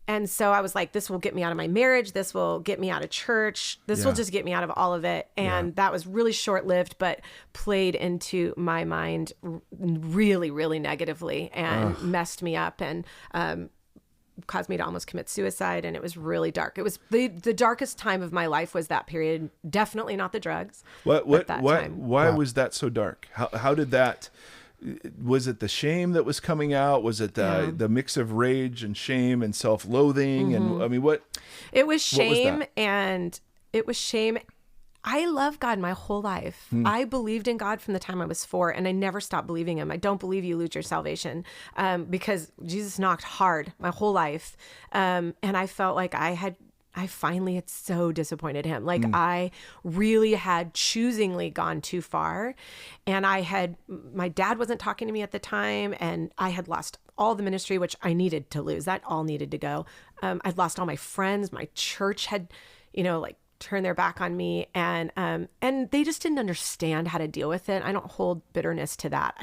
Speaker 3: And so I was like, this will get me out of my marriage. This will get me out of church. This will just get me out of all of it. And that was really short-lived, but played into my mind really, really negatively and messed me up and caused me to almost commit suicide. And it was really dark. It was the darkest time of my life was that period. Definitely not the drugs.
Speaker 1: Why was that so dark? How did that? Was it the shame that was coming out? Was it the mix of rage and shame and self-loathing? And I mean, what?
Speaker 3: It was shame,
Speaker 1: that?
Speaker 3: and it was shame. I love God my whole life. I believed in God from the time I was 4, and I never stopped believing him. I don't believe you lose your salvation because Jesus knocked hard my whole life. And I felt like I finally had so disappointed him. Like I really had choosingly gone too far, and my dad wasn't talking to me at the time, and I had lost all the ministry, which I needed to lose. That all needed to go. I'd lost all my friends. My church had, like turn their back on me, and they just didn't understand how to deal with it. I don't hold bitterness to that.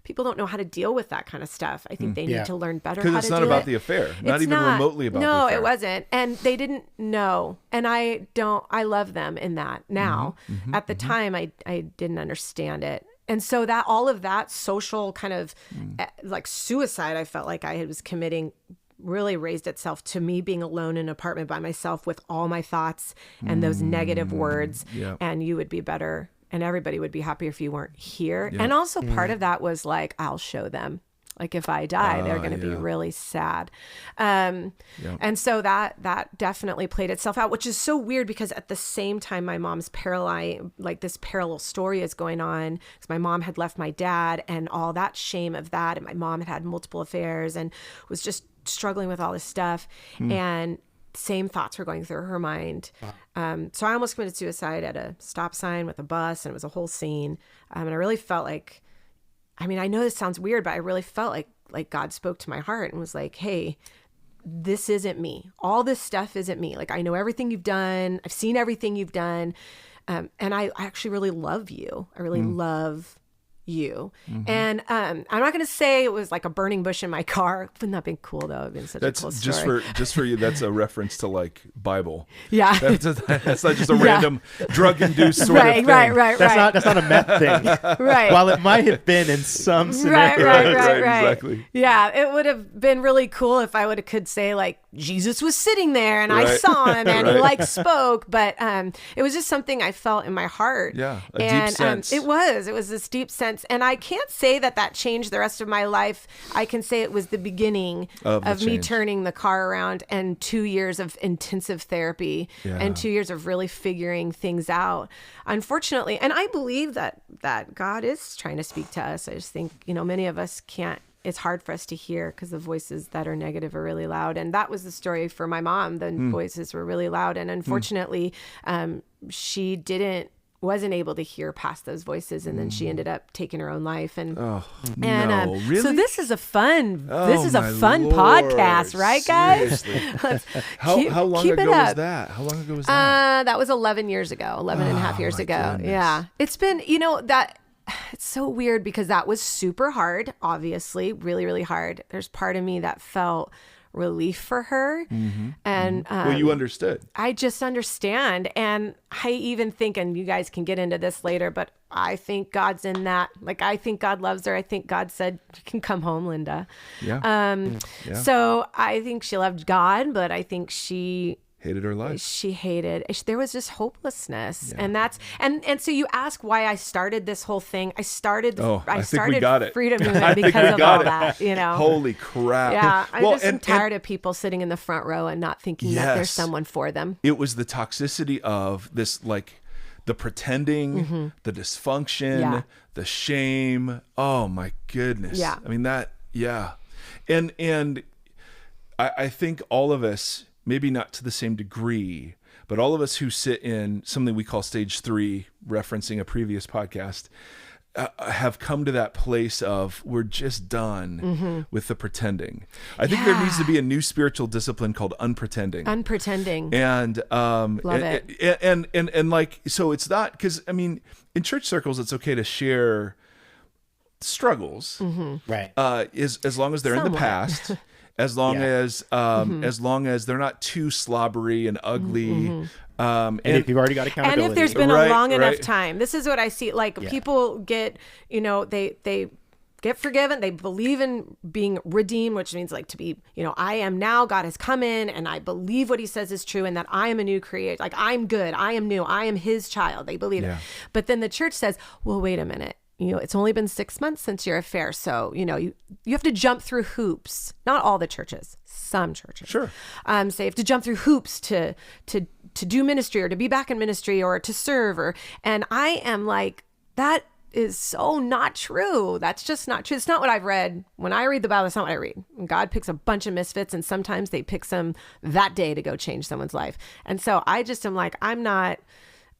Speaker 3: People don't know how to deal with that kind of stuff. I think they need to learn better how to do it.
Speaker 1: Because it's not about the affair. Not even remotely about the affair.
Speaker 3: No, it wasn't. And they didn't know. And I love them in that now. At the time, I didn't understand it. And so that all of that social kind of like suicide I felt like I was committing really raised itself to me being alone in an apartment by myself with all my thoughts and those negative words. And you would be better and everybody would be happier if you weren't here. And also part of that was like, I'll show them. Like if I die, they're going to be really sad. And so that definitely played itself out, which is so weird because at the same time, my mom's like this parallel story is going on because my mom had left my dad and all that shame of that. And my mom had multiple affairs and was just struggling with all this stuff. And same thoughts were going through her mind. So I almost committed suicide at a stop sign with a bus, and it was a whole scene. And I really felt like, I mean, I know this sounds weird, but I really felt like God spoke to my heart and was like, hey, this isn't me. All this stuff isn't me. Like, I know everything you've done. I've seen everything you've done. And I actually really love you. I really love you. And I'm not going to say it was like a burning bush in my car. Wouldn't that been cool though? It'd been such a cool story.
Speaker 1: Just for you, that's a reference to like Bible.
Speaker 3: Yeah.
Speaker 1: That's not just a random drug-induced sort of thing.
Speaker 3: Right.
Speaker 4: That's not a meth thing.
Speaker 3: Right.
Speaker 4: While it might have been in some scenarios.
Speaker 3: Right.
Speaker 1: Exactly.
Speaker 3: Yeah, it would have been really cool if I could say like Jesus was sitting there and I saw him and he like spoke, but it was just something I felt in my heart.
Speaker 1: Yeah, deep sense.
Speaker 3: It was this deep sense, and I can't say that changed the rest of my life. I can say it was the beginning of me turning the car around and 2 years of intensive therapy and 2 years of really figuring things out. Unfortunately, and I believe that God is trying to speak to us. I just think, many of us can't. It's hard for us to hear because the voices that are negative are really loud. And that was the story for my mom. The voices were really loud. And unfortunately, she wasn't able to hear past those voices. And then she ended up taking her own life. And,
Speaker 1: really?
Speaker 3: So this is a fun podcast, right, guys?
Speaker 1: How long ago was that? How long ago was that?
Speaker 3: That was 11 years ago, 11 and a half years ago. Goodness. Yeah. It's been, it's so weird because that was super hard, obviously, really, really hard. There's part of me that felt relief for her. And
Speaker 1: well, you understood.
Speaker 3: I just understand. And I even think, and you guys can get into this later, but I think God's in that. Like, I think God loves her. I think God said, you can come home, Linda. So I think she loved God, but I think she
Speaker 1: hated her life.
Speaker 3: There was just hopelessness. And that's, and so you ask why I started this whole thing. I started Freedom Movement because of all that,
Speaker 1: Holy crap.
Speaker 3: Yeah. I'm tired of people sitting in the front row and not thinking that there's someone for them.
Speaker 1: It was the toxicity of this, like the pretending, the dysfunction, the shame. Oh my goodness.
Speaker 3: Yeah.
Speaker 1: I mean and I think all of us, maybe not to the same degree, but all of us who sit in something we call stage 3, referencing a previous podcast, have come to that place of we're just done with the pretending. I think there needs to be a new spiritual discipline called unpretending. And
Speaker 3: love it.
Speaker 1: And like, so it's not, because I mean, in church circles, it's okay to share struggles,
Speaker 4: right?
Speaker 1: As long as they're in the past. As long as they're not too slobbery and ugly,
Speaker 4: and if you've already got accountability,
Speaker 3: and if there's been a long enough time, this is what I see. Like people get, they get forgiven. They believe in being redeemed, which means like to be, I am now. God has come in, and I believe what He says is true, and that I am a new creator. Like I'm good. I am new. I am His child. They believe it. But then the church says, well, wait a minute. It's only been 6 months since your affair. So, you have to jump through hoops. Not all the churches, some churches.
Speaker 1: Sure.
Speaker 3: So you have to jump through hoops to do ministry or to be back in ministry or to serve. And I am like, that is so not true. That's just not true. It's not what I've read. When I read the Bible, that's not what I read. God picks a bunch of misfits, and sometimes they pick some that day to go change someone's life. And so I just am like,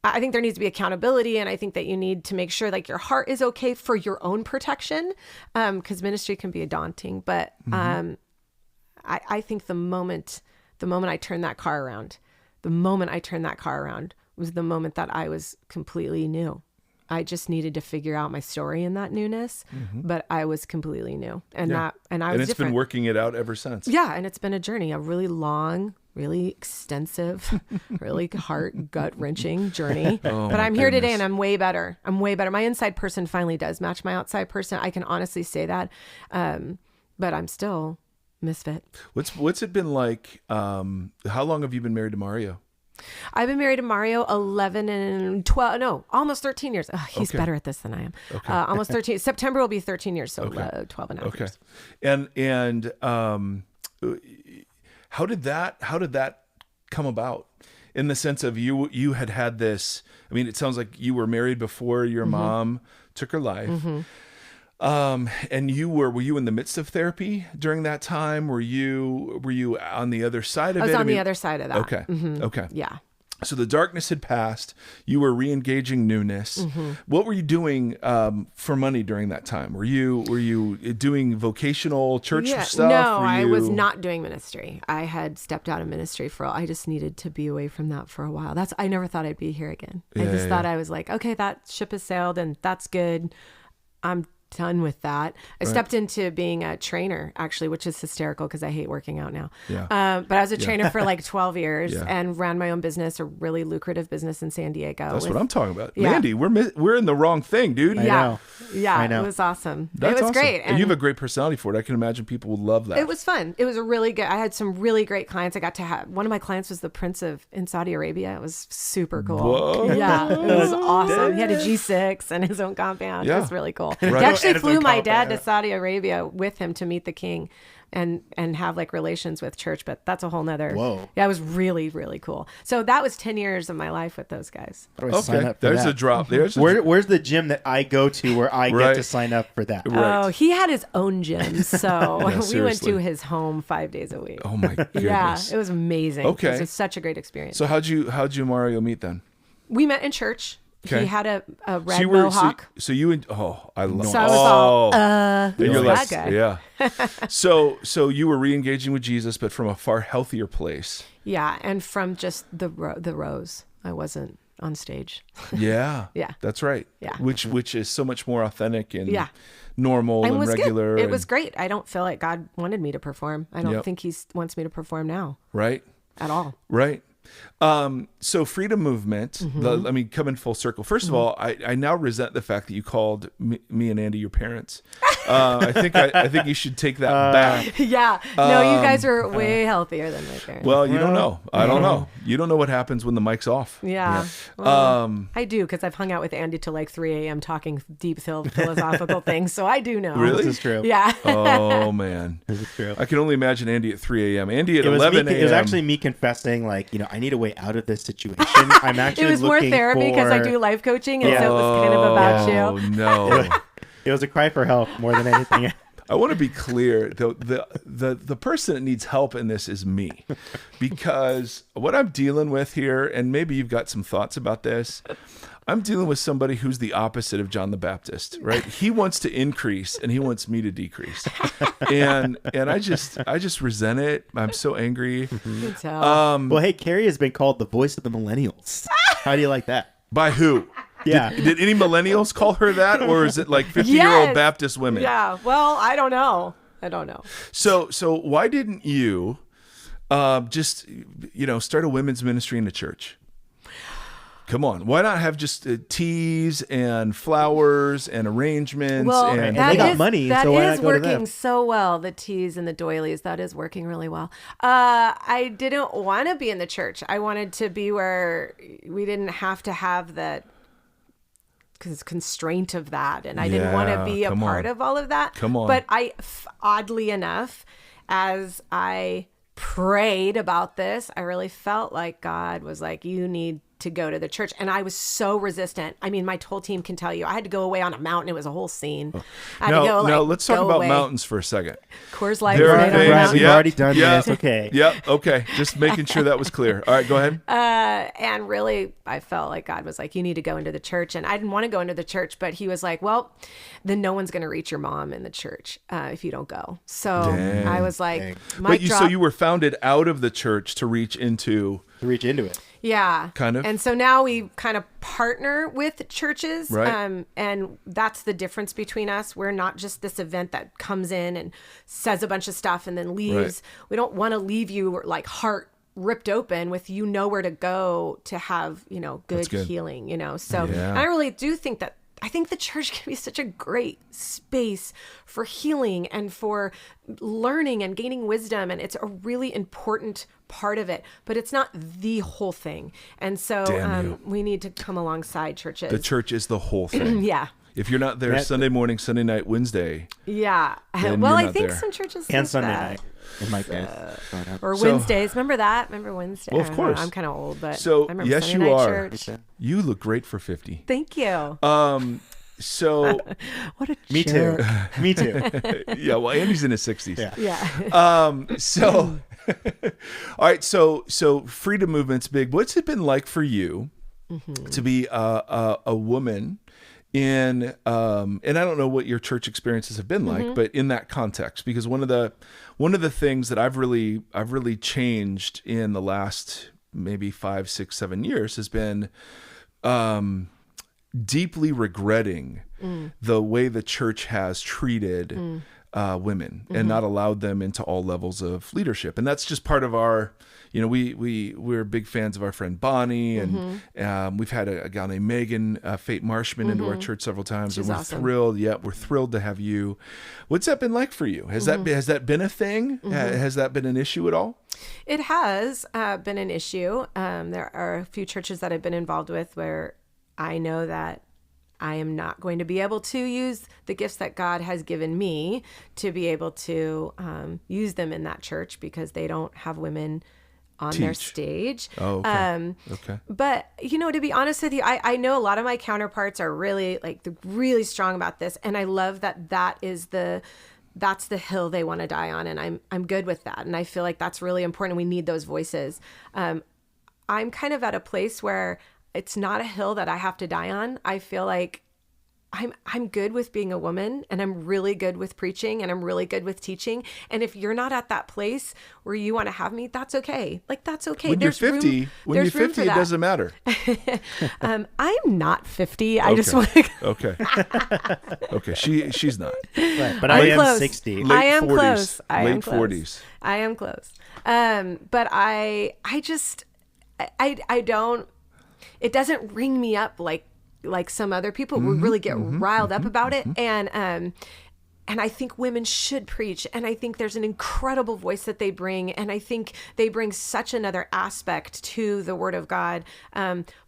Speaker 3: I think there needs to be accountability, and I think that you need to make sure like your heart is okay for your own protection, because ministry can be daunting. But I think the moment I turned that car around, the moment I turned that car around was the moment that I was completely new. I just needed to figure out my story in that newness, but I was completely new. And I was
Speaker 2: it's
Speaker 3: different.
Speaker 2: been working it out ever since.
Speaker 3: Yeah. And it's been a journey, a really long, really extensive, really gut wrenching journey. But I'm here today and I'm way better. My inside person finally does match my outside person. I can honestly say that. But I'm still misfit.
Speaker 2: What's it been like? How long have you been married to Mario?
Speaker 3: I've been married to Mario almost 13 years. Oh, he's better at this than I am.
Speaker 2: Okay.
Speaker 3: Almost 13. September will be 13 years, so 12 and a half years.
Speaker 2: And how did that come about? In the sense of you had this, I mean, it sounds like you were married before your mom took her life. And were you in the midst of therapy during that time? Were you on the other side of it?
Speaker 3: I was on the other side of that.
Speaker 2: Okay. Okay.
Speaker 3: Yeah.
Speaker 2: So the darkness had passed. You were re-engaging newness. What were you doing for money during that time? Were you doing vocational church stuff?
Speaker 3: No, I was not doing ministry. I had stepped out of ministry I just needed to be away from that for a while. I never thought I'd be here again. I just thought I was like, okay, that ship has sailed and that's good. I'm done with that. I stepped into being a trainer, actually, which is hysterical because I hate working out now. But I was a trainer for like 12 years and ran my own business, a really lucrative business in San Diego.
Speaker 2: That's what I'm talking about. Mandy, we're in the wrong thing, dude.
Speaker 4: I know.
Speaker 3: It was awesome.
Speaker 2: That's
Speaker 3: it was
Speaker 2: awesome.
Speaker 3: great.
Speaker 2: And you have a great personality for it. I can imagine people would love that.
Speaker 3: It was fun. It was I had some really great clients. I got to have, one of my clients was the Prince in Saudi Arabia. It was super cool.
Speaker 2: Whoa.
Speaker 3: Yeah, it was awesome. He had a G6 and his own compound. It was really cool.
Speaker 2: Right.
Speaker 3: He actually flew my dad to Saudi Arabia with him to meet the king and have like relations with church, but that's a whole nother.
Speaker 4: Whoa.
Speaker 3: Yeah, it was really, really cool. So that was 10 years of my life with those guys.
Speaker 4: How do I sign
Speaker 2: Okay,
Speaker 4: up for
Speaker 2: there's
Speaker 4: that?
Speaker 2: a drop.
Speaker 4: Where's the gym that I go to where I
Speaker 2: Right.
Speaker 4: get to sign up for that?
Speaker 2: Right.
Speaker 3: Oh, he had his own gym. So we went
Speaker 2: seriously.
Speaker 3: to his home 5 days a week.
Speaker 2: Oh my goodness.
Speaker 3: Yeah, it was amazing.
Speaker 2: Okay.
Speaker 3: It was such a great experience.
Speaker 2: So how'd you and Mario meet then?
Speaker 3: We met in church.
Speaker 2: Okay.
Speaker 3: He had a red
Speaker 2: So you were
Speaker 3: mohawk.
Speaker 2: so you and I love.
Speaker 3: So I was all,
Speaker 2: you're
Speaker 3: who's
Speaker 2: like,
Speaker 3: that guy?
Speaker 2: yeah. So you were re-engaging with Jesus, but from a far healthier place.
Speaker 3: Yeah, and from just the rows. I wasn't on stage.
Speaker 2: Yeah.
Speaker 3: Yeah.
Speaker 2: That's right.
Speaker 3: Yeah.
Speaker 2: Which is so much more authentic and
Speaker 3: Yeah.
Speaker 2: normal and
Speaker 3: was
Speaker 2: regular.
Speaker 3: good. It
Speaker 2: and-
Speaker 3: was great. I don't feel like God wanted me to perform. I don't
Speaker 2: Yep.
Speaker 3: think he wants me to perform now
Speaker 2: right.
Speaker 3: at all.
Speaker 2: Right. So freedom movement, coming full circle. First of all, I now resent the fact that you called me and Andy your parents. I think you should take that back.
Speaker 3: Yeah. No, you guys are way healthier than my parents.
Speaker 2: Well, you don't know. I don't know. You don't know what happens when the mic's off.
Speaker 3: Yeah. Well, I do, because I've hung out with Andy till like 3 a.m. talking deep philosophical things. So I do know.
Speaker 2: Really?
Speaker 4: This is true.
Speaker 3: Yeah.
Speaker 2: Oh man,
Speaker 4: This is true.
Speaker 2: I can only imagine Andy at 3 a.m. Andy at
Speaker 4: It was
Speaker 2: 11 a.m.
Speaker 4: It was actually me confessing, like, I need a way out of this situation. I'm actually
Speaker 3: It was more
Speaker 4: looking
Speaker 3: therapy because I
Speaker 4: for-
Speaker 3: do life coaching. And so it was kind of about
Speaker 2: Oh
Speaker 3: you.
Speaker 2: no.
Speaker 4: It was a cry for help more than anything.
Speaker 2: I want to be clear, though, the person that needs help in this is me, because what I'm dealing with here, and maybe you've got some thoughts about this, I'm dealing with somebody who's the opposite of John the Baptist, right? He wants to increase and he wants me to decrease, and I just resent it. I'm so angry.
Speaker 3: You can tell.
Speaker 4: Well, hey, Carrie has been called the voice of the millennials. How do you like that?
Speaker 2: By who?
Speaker 4: Yeah.
Speaker 2: Did any millennials call her that, or is it like 50-year-old
Speaker 3: Yes.
Speaker 2: Baptist women?
Speaker 3: Yeah. Well, I don't know.
Speaker 2: So why didn't you just start a women's ministry in the church? Come on, why not have just teas and flowers and arrangements?
Speaker 3: Well,
Speaker 2: and
Speaker 4: they got money,
Speaker 3: That
Speaker 4: so why
Speaker 3: is
Speaker 4: not go to them?
Speaker 3: working so well. The teas and the doilies, that is working really well. I didn't want to be in the church. I wanted to be where we didn't have to have that constraint of that, and I didn't want to be a part of all of that.
Speaker 2: Come on.
Speaker 3: But oddly enough, as I prayed about this, I really felt like God was like, you need to go to the church. And I was so resistant. I mean, my whole team can tell you, I had to go away on a mountain. It was a whole scene.
Speaker 1: Now, let's talk about mountains for a second.
Speaker 3: Coors Light.
Speaker 1: There are
Speaker 3: Right on
Speaker 1: things-
Speaker 3: a mountain.
Speaker 4: We've already done this. Okay.
Speaker 1: Yep. Okay. Just making sure that was clear. All right, go ahead.
Speaker 3: And really, I felt like God was like, you need to go into the church. And I didn't want to go into the church, but he was like, well, then no one's going to reach your mom in the church if you don't go. So I was like,
Speaker 1: But so you were founded out of the church to reach into
Speaker 4: it.
Speaker 3: Yeah.
Speaker 1: Kind of.
Speaker 3: And so now we kind of partner with churches.
Speaker 1: Right.
Speaker 3: And that's the difference between us. We're not just this event that comes in and says a bunch of stuff and then leaves.
Speaker 1: Right.
Speaker 3: We don't want to leave you like heart ripped open with where to go to have, good healing, So and I really do think that I think the church can be such a great space for healing and for learning and gaining wisdom. And it's a really important part of it, but it's not the whole thing. And so we need to come alongside churches.
Speaker 1: the church is the whole thing.
Speaker 3: Yeah.
Speaker 1: If you're not there Sunday morning, Sunday night, Wednesday.
Speaker 3: Yeah.
Speaker 1: then
Speaker 3: Well,
Speaker 1: you're
Speaker 3: I think
Speaker 1: there.
Speaker 3: some churches
Speaker 4: And
Speaker 3: like
Speaker 4: Sunday
Speaker 3: that.
Speaker 4: night. In my case.
Speaker 3: Or
Speaker 1: So-
Speaker 3: Wednesdays. Remember that? Remember Wednesday?
Speaker 1: Well, of
Speaker 3: I don't know.
Speaker 1: course.
Speaker 3: I'm kind of old, but
Speaker 1: So,
Speaker 3: I remember
Speaker 1: yes,
Speaker 3: Sunday
Speaker 1: you
Speaker 3: night
Speaker 1: are.
Speaker 3: church.
Speaker 1: You look great for 50.
Speaker 3: Thank you.
Speaker 1: So,
Speaker 3: What a
Speaker 4: Me too.
Speaker 3: jerk.
Speaker 4: Me too.
Speaker 1: yeah, well, Andy's in his 60s.
Speaker 4: Yeah.
Speaker 3: Yeah.
Speaker 1: So, all right. So freedom movement's big. What's it been like for you to be a woman in, and I don't know what your church experiences have been like, but in that context, because one of the things that I've really changed in the last maybe 5, 6, 7 years has been, deeply regretting the way the church has treated women and not allowed them into all levels of leadership. And that's just part of our, we're big fans of our friend Bonnie, and we've had a gal named Megan Fate Marshman into our church several times.
Speaker 3: She's
Speaker 1: and we're
Speaker 3: awesome.
Speaker 1: thrilled. Yeah, we're thrilled to have you. What's that been like for you? Has that been a thing? Has that been an issue at all?
Speaker 3: It has been an issue. There are a few churches that I've been involved with where I know that I am not going to be able to use the gifts that God has given me to be able to use them in that church because they don't have women on their
Speaker 1: Teach.
Speaker 3: stage.
Speaker 1: Oh, okay. Okay.
Speaker 3: But, to be honest with you, I know a lot of my counterparts are really really strong about this. And I love that's the hill they want to die on. And I'm good with that. And I feel like that's really important. We need those voices. I'm kind of at a place where it's not a hill that I have to die on. I feel like I'm good with being a woman, and I'm really good with preaching, and I'm really good with teaching. And if you're not at that place where you want to have me, that's okay. That's okay.
Speaker 1: When you're 50, it doesn't matter.
Speaker 3: I'm not 50. I just want to.
Speaker 1: Okay. Okay. She's not.
Speaker 4: Right. But I am
Speaker 3: close.
Speaker 4: 60.
Speaker 3: I am
Speaker 1: 40s.
Speaker 3: close. I am
Speaker 1: Late
Speaker 3: close.
Speaker 1: 40s.
Speaker 3: I am close. But I don't. It doesn't ring me up like some other people who really get riled up about it. And I think women should preach. And I think there's an incredible voice that they bring. And I think they bring such another aspect to the Word of God.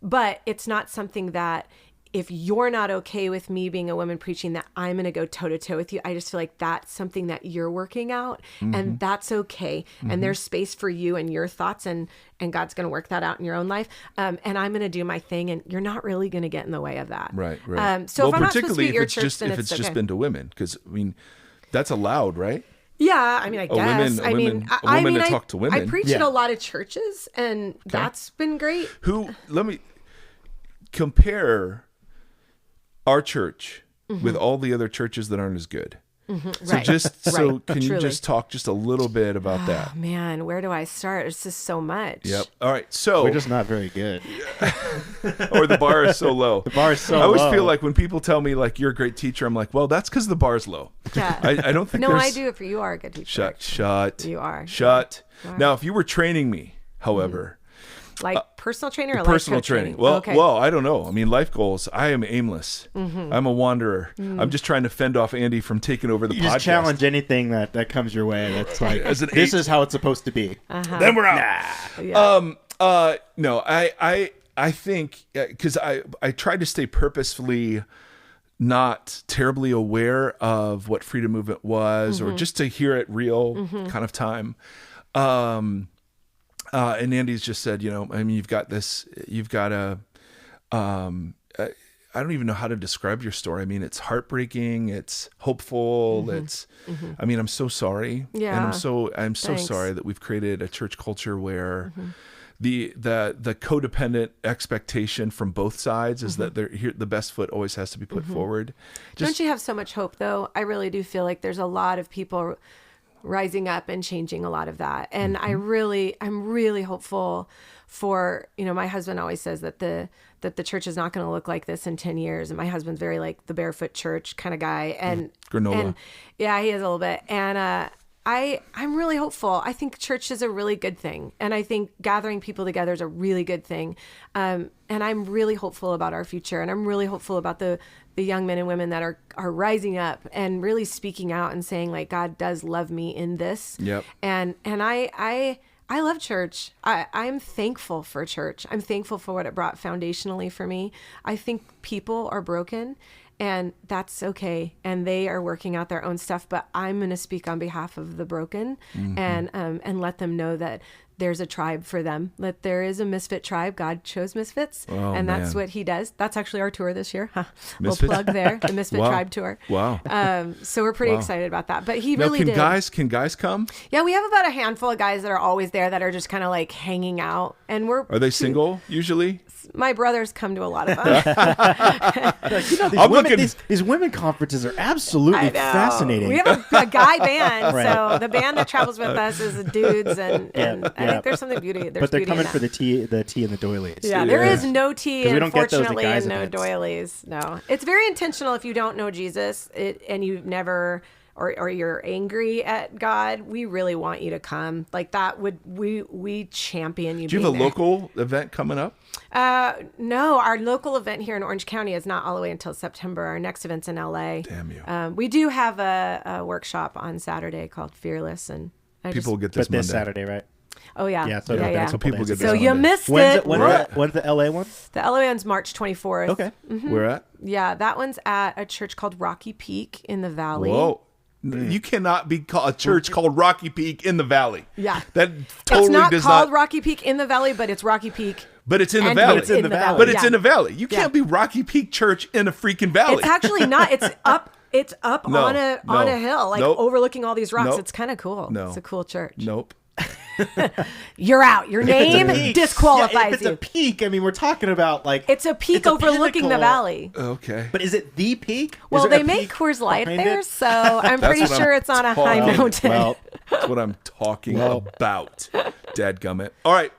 Speaker 3: But it's not something that if you're not okay with me being a woman preaching, that I'm going to go toe to toe with you. I just feel like that's something that you're working out, and that's okay. And there's space for you and your thoughts, and God's going to work that out in your own life. And I'm going to do my thing, and you're not really going to get in the way of that.
Speaker 1: Right.
Speaker 3: So if I'm not supposed to
Speaker 1: particularly
Speaker 3: be at your
Speaker 1: if it's
Speaker 3: church,
Speaker 1: just
Speaker 3: then
Speaker 1: if
Speaker 3: it's
Speaker 1: it's just
Speaker 3: okay.
Speaker 1: been to women, because that's allowed, right?
Speaker 3: Yeah, I mean, I guess.
Speaker 1: A woman to talk to women.
Speaker 3: I preach at a lot of churches, and that's been great.
Speaker 1: Let me compare our church with all the other churches that aren't as good.
Speaker 3: Right.
Speaker 1: Can you just talk just a little bit about that?
Speaker 3: Oh, man, where do I start? It's just so much.
Speaker 1: Yep. All right. So
Speaker 4: We're just not very good.
Speaker 1: or the bar is so low.
Speaker 4: The bar is so low.
Speaker 1: I always feel like when people tell me like you're a great teacher, I'm like, well, that's because the bar's low.
Speaker 3: Yeah.
Speaker 1: I don't think
Speaker 3: No,
Speaker 1: there's...
Speaker 3: I do it for you. Are a good teacher.
Speaker 1: Shut.
Speaker 3: You are.
Speaker 1: Shut.
Speaker 3: You are.
Speaker 1: Now, if you were training me, however,
Speaker 3: Like personal trainer or
Speaker 1: personal
Speaker 3: life coach
Speaker 1: training.
Speaker 3: Okay.
Speaker 1: Well, I don't know. I mean, life goals. I am aimless. I'm a wanderer. I'm just trying to fend off Andy from taking over the
Speaker 4: You
Speaker 1: podcast.
Speaker 4: just challenge anything that comes your way. That's like,
Speaker 1: As an
Speaker 4: this
Speaker 1: eight-
Speaker 4: is how it's supposed to be.
Speaker 1: Then we're out.
Speaker 3: Yeah.
Speaker 1: No, I think because I tried to stay purposefully not terribly aware of what freedom movement was, or just to hear it real kind of time. And Andy's just said, I mean, you've got a, I don't even know how to describe your story. I mean, it's heartbreaking. It's hopeful. It's, I mean, I'm so sorry.
Speaker 3: Yeah.
Speaker 1: And I'm so
Speaker 3: Thanks.
Speaker 1: sorry that we've created a church culture where the codependent expectation from both sides is that the best foot always has to be put forward.
Speaker 3: Don't you have so much hope though? I really do feel like there's a lot of people rising up and changing a lot of that. And I'm really hopeful for, my husband always says that the church is not going to look like this in 10 years. And my husband's very like the barefoot church kind of guy. And
Speaker 1: granola.
Speaker 3: And, yeah, he is a little bit. And, I'm really hopeful. I think church is a really good thing. And I think gathering people together is a really good thing. And I'm really hopeful about our future. And I'm really hopeful about the young men and women that are rising up and really speaking out and saying like, God does love me in this.
Speaker 1: Yep.
Speaker 3: And I love church. I'm thankful for church. I'm thankful for what it brought foundationally for me. I think people are broken and that's okay. And they are working out their own stuff, but I'm going to speak on behalf of the broken and let them know that there's a tribe for them, that there is a misfit tribe. God chose misfits, and that's what he does. That's actually our tour this year. We'll plug there, the Misfit Tribe Tour.
Speaker 1: Wow.
Speaker 3: So we're pretty excited about that. But he really did.
Speaker 1: Can guys come?
Speaker 3: Yeah, we have about a handful of guys that are always there that are just kind of like hanging out. And
Speaker 1: Are they single usually?
Speaker 3: My brothers come to a lot of them.
Speaker 4: These women conferences are absolutely fascinating.
Speaker 3: We have a guy band, so the band that travels with us is dudes, and I think there's something beauty.
Speaker 4: But they're coming for the tea and the doilies.
Speaker 3: Yeah, there is no tea,
Speaker 4: we don't get those at
Speaker 3: unfortunately,
Speaker 4: guys'
Speaker 3: and no
Speaker 4: events.
Speaker 3: doilies. No, it's very intentional. If you don't know Jesus, and you've never. Or you're angry at God, we really want you to come. Like that we champion you.
Speaker 1: Do you have a local event coming up?
Speaker 3: No, our local event here in Orange County is not all the way until September. Our next event's in LA.
Speaker 1: Damn you.
Speaker 3: We do have a workshop on Saturday called Fearless, and
Speaker 1: people get this
Speaker 4: But this
Speaker 1: Monday.
Speaker 4: Saturday, right?
Speaker 3: Oh yeah,
Speaker 4: Yeah, so
Speaker 3: yeah.
Speaker 1: So people get this
Speaker 3: So you
Speaker 1: Monday.
Speaker 3: missed
Speaker 4: When's
Speaker 3: it.
Speaker 4: when's the LA one?
Speaker 3: The LA one's March 24th.
Speaker 4: Okay.
Speaker 1: Where at?
Speaker 3: Yeah, that one's at a church called Rocky Peak in the Valley.
Speaker 1: Whoa. You cannot be a church called Rocky Peak in the Valley.
Speaker 3: Yeah.
Speaker 1: That totally
Speaker 3: It's not
Speaker 1: does
Speaker 3: called
Speaker 1: not.
Speaker 3: Rocky Peak in the Valley, but it's Rocky Peak.
Speaker 1: But it's in the
Speaker 3: and
Speaker 1: valley.
Speaker 3: it's in the valley.
Speaker 1: But it's
Speaker 3: Yeah.
Speaker 1: in a valley. You
Speaker 3: Yeah.
Speaker 1: can't be Rocky Peak Church in a freaking valley.
Speaker 3: It's actually not. It's up. It's up
Speaker 1: No,
Speaker 3: on a hill, like
Speaker 1: nope.
Speaker 3: overlooking all these rocks.
Speaker 1: Nope.
Speaker 3: It's kind of cool.
Speaker 1: No.
Speaker 3: It's a cool church.
Speaker 1: Nope.
Speaker 3: You're out. Your name
Speaker 4: Peak.
Speaker 3: disqualifies
Speaker 4: Yeah, if it's
Speaker 3: you.
Speaker 4: a peak, I mean, we're talking about like
Speaker 3: It's a peak
Speaker 4: it's a
Speaker 3: overlooking the
Speaker 4: pinnacle.
Speaker 3: valley.
Speaker 1: Okay.
Speaker 4: But is it the peak? Is
Speaker 3: Well,
Speaker 4: there a
Speaker 3: they make
Speaker 4: peak
Speaker 3: Coors Light
Speaker 4: behind
Speaker 3: there,
Speaker 4: it?
Speaker 3: so I'm pretty
Speaker 1: what I'm
Speaker 3: sure it's on a high
Speaker 1: talking
Speaker 3: mountain.
Speaker 4: Well,
Speaker 1: That's what I'm talking about. Dadgummit. All right.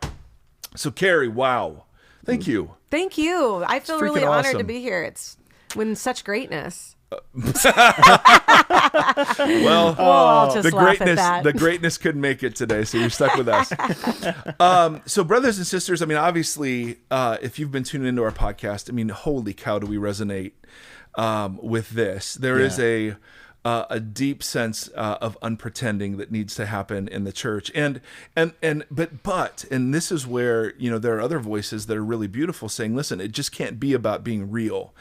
Speaker 1: So, Carrie, wow. Thank you.
Speaker 3: Thank you. I feel really
Speaker 1: freaking
Speaker 3: honored
Speaker 1: awesome.
Speaker 3: to be here. It's with such greatness.
Speaker 1: Well,
Speaker 3: I'll just laugh at that.
Speaker 1: the greatness couldn't make it today, so you're stuck with us. So, brothers and sisters, I mean, obviously, if you've been tuning into our podcast, I mean, holy cow, do we resonate with this? There is a deep sense of unpretending that needs to happen in the church, and this is where there are other voices that are really beautiful saying, listen, it just can't be about being real.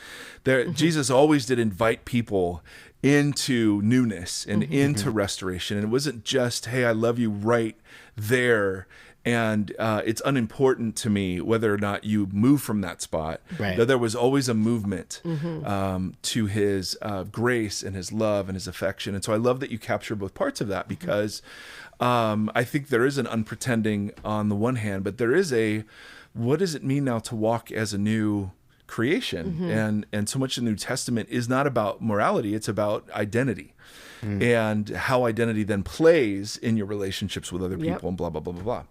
Speaker 1: Jesus always did invite people into newness and into restoration, and it wasn't just, hey, I love you right there. And it's unimportant to me whether or not you move from that spot.
Speaker 4: Right.
Speaker 1: That there was always a movement to his grace and his love and his affection. And so I love that you capture both parts of that, because I think there is an unpretending on the one hand, but there is what does it mean now to walk as a new creation? And so much of the New Testament is not about morality, it's about identity. And how identity then plays in your relationships with other people and blah, blah, blah, blah, blah.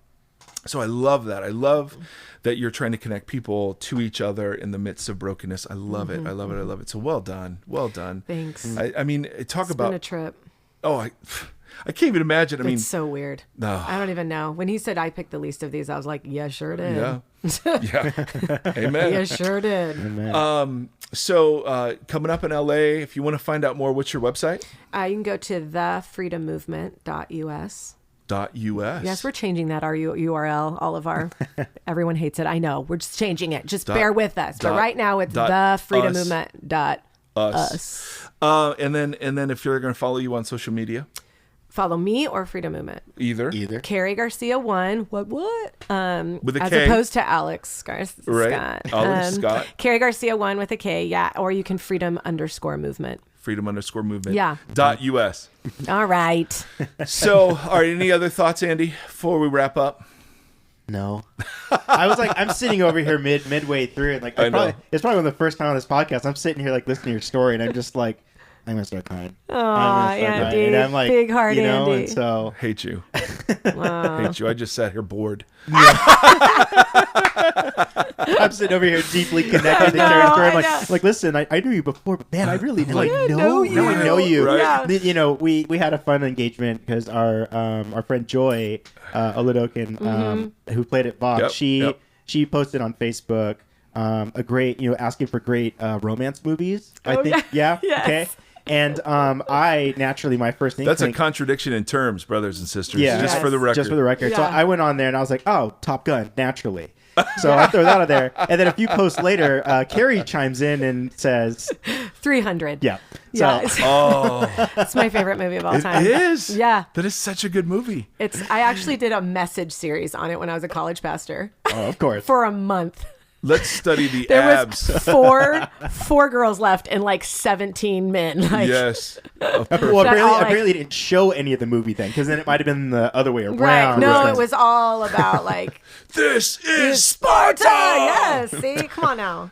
Speaker 1: So I love that. I love that you're trying to connect people to each other in the midst of brokenness. I love it. I love it. I love it. So well done. Well done.
Speaker 3: Thanks.
Speaker 1: I mean, talk
Speaker 3: It's
Speaker 1: about
Speaker 3: been a trip.
Speaker 1: I can't even imagine. I mean,
Speaker 3: It's so weird.
Speaker 1: No.
Speaker 3: I don't even know. When he said I picked the least of these, I was like, yeah, sure did.
Speaker 1: yeah. Amen.
Speaker 3: Yeah, sure did.
Speaker 1: So coming up in LA, if you want to find out more, what's your website?
Speaker 3: You can go to thefreedommovement.us.
Speaker 1: .us.
Speaker 3: Yes, we're changing that URL. All of our, everyone hates it. I know. We're just changing it. Just bear with us. But right now it's thefreedommovement.us.
Speaker 1: And then if you're going to follow you on social media,
Speaker 3: follow me or Freedom Movement?
Speaker 2: Either.
Speaker 3: Carrie Garcia 1. What?
Speaker 2: With a
Speaker 3: as
Speaker 2: K.
Speaker 3: opposed to Alex Scott.
Speaker 2: Right. Alex Scott.
Speaker 3: Carrie Garcia 1 with a K. Yeah. Or you can Freedom_Movement.
Speaker 2: Freedom_Movement.
Speaker 3: Yeah.
Speaker 2: .us.
Speaker 3: All right.
Speaker 2: So, all right. Any other thoughts, Andy, before we wrap up?
Speaker 4: No. I was like, I'm sitting over here midway through it. Like, it's probably one of the first time on this podcast. I'm sitting here like listening to your story, and I'm just like, I'm gonna start crying.
Speaker 3: Oh, Andy,
Speaker 4: and I'm like,
Speaker 3: big heart, Andy.
Speaker 4: And so
Speaker 2: Hate you.
Speaker 3: Wow.
Speaker 2: Hate you. I just sat here bored.
Speaker 4: I'm sitting over here deeply connected to Carrie's story. I'm like, listen, I knew you before, but man, I really know you.
Speaker 3: know
Speaker 4: I know you.
Speaker 2: Right.
Speaker 3: Yeah.
Speaker 4: You know, we had a fun engagement because our friend Joy Oladokin, who played at Vox, she posted on Facebook a great, asking for great romance movies. I think, yeah,
Speaker 3: yes.
Speaker 4: okay. And I naturally, my first
Speaker 2: That's a contradiction in terms, brothers and sisters.
Speaker 4: Yeah.
Speaker 2: Just for the record.
Speaker 4: Just for the record. So
Speaker 3: Yeah.
Speaker 4: I went on there and I was like, oh, Top Gun, naturally. So I throw that out there. And then a few posts later, Carrie chimes in and says
Speaker 3: 300.
Speaker 4: Yeah.
Speaker 3: Yeah.
Speaker 4: So,
Speaker 2: Oh,
Speaker 3: It's my favorite movie of all time.
Speaker 2: it is.
Speaker 3: Yeah.
Speaker 2: That is such a good movie.
Speaker 3: I actually did a message series on it when I was a college pastor
Speaker 4: of course.
Speaker 3: for a month.
Speaker 2: Let's study the
Speaker 3: There
Speaker 2: abs.
Speaker 3: was four girls left and like 17 men. Like,
Speaker 2: Yes.
Speaker 4: Well,
Speaker 3: all,
Speaker 4: apparently it didn't show any of the movie then, because then it might have been the other way around.
Speaker 3: right. No,
Speaker 4: Right.
Speaker 3: it was all about like
Speaker 2: This is Sparta.
Speaker 3: yes. See, come on now.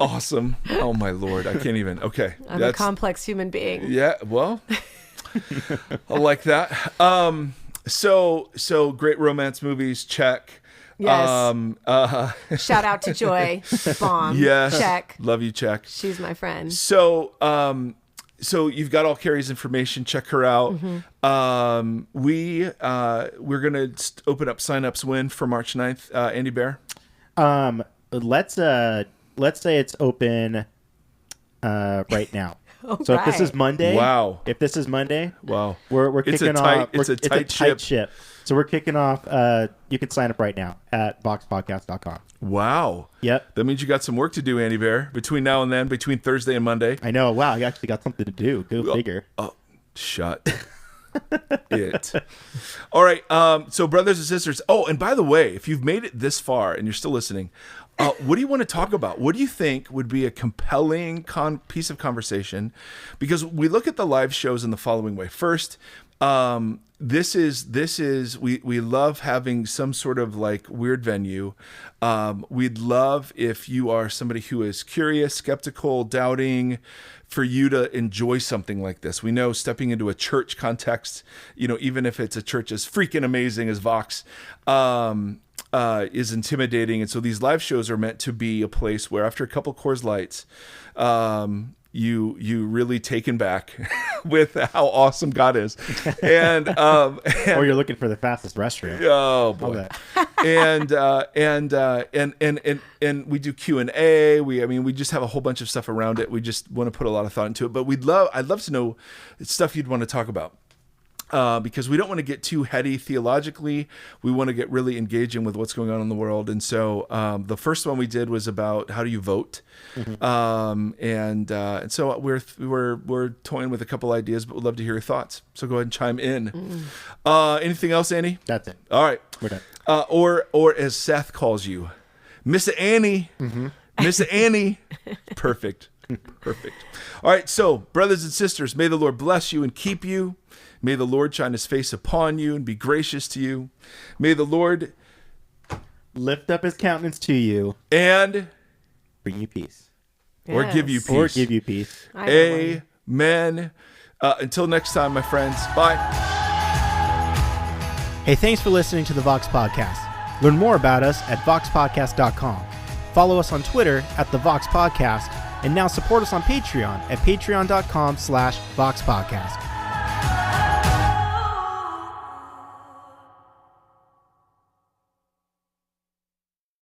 Speaker 2: Awesome. Oh my Lord. I can't even. Okay.
Speaker 3: I'm a complex human being.
Speaker 2: Yeah. Well, I like that. So great romance movies. Check.
Speaker 3: Yes. Shout out to Joy. Bomb.
Speaker 2: Yes.
Speaker 3: Check.
Speaker 2: Love you. Check.
Speaker 3: She's my friend.
Speaker 2: So, so you've got all Carrie's information. Check her out. We're gonna open up signups when for March 9th. Andy Bear.
Speaker 4: Let's say it's open right now. So if this is Monday,
Speaker 2: Wow.
Speaker 4: If this is Monday,
Speaker 2: Wow.
Speaker 4: we're
Speaker 2: It's
Speaker 4: kicking
Speaker 2: a tight-
Speaker 4: off.
Speaker 2: it's a tight ship.
Speaker 4: So we're kicking off. You can sign up right now at voxpodcast.com.
Speaker 2: Wow.
Speaker 4: Yep.
Speaker 2: That means you got some work to do, Andy Bear, between now and then, between Thursday and Monday.
Speaker 4: I know. Wow, you actually got something to do. Go figure.
Speaker 2: Oh, shut it. All right. So, brothers and sisters. Oh, and by the way, if you've made it this far and you're still listening, what do you want to talk about? What do you think would be a compelling piece of conversation? Because we look at the live shows in the following way. First, this is we love having some sort of like weird venue. We'd love if you are somebody who is curious, skeptical, doubting, for you to enjoy something like this. We know stepping into a church context, even if it's a church as freaking amazing as Vox, is intimidating. And so these live shows are meant to be a place where after a couple Coors Lights, you really taken back with how awesome God is, and
Speaker 4: Or you're looking for the fastest restroom.
Speaker 2: oh boy, and we do Q&A. We just have a whole bunch of stuff around it. We just want to put a lot of thought into it. But I'd love to know stuff you'd want to talk about. Because we don't want to get too heady theologically. We want to get really engaging with what's going on in the world. And so the first one we did was about how do you vote, and so we're toying with a couple ideas, but we'd love to hear your thoughts. So go ahead and chime in. Anything else, Andy?
Speaker 4: That's it.
Speaker 2: All right,
Speaker 4: We're done.
Speaker 2: Or as Seth calls you, Miss Annie, Miss Annie. Perfect. All right, so brothers and sisters, may the Lord bless you and keep you. May the Lord shine his face upon you and be gracious to you. May the Lord
Speaker 4: Lift up his countenance to you.
Speaker 2: and
Speaker 4: Bring you peace.
Speaker 2: or give you
Speaker 3: Yes.
Speaker 2: peace.
Speaker 4: Or give you peace.
Speaker 3: Either one.
Speaker 2: Amen. Until next time, my friends. Bye.
Speaker 4: Hey, thanks for listening to the Vox Podcast. Learn more about us at voxpodcast.com. Follow us on Twitter at the Vox Podcast, and now support us on Patreon at patreon.com/voxpodcast.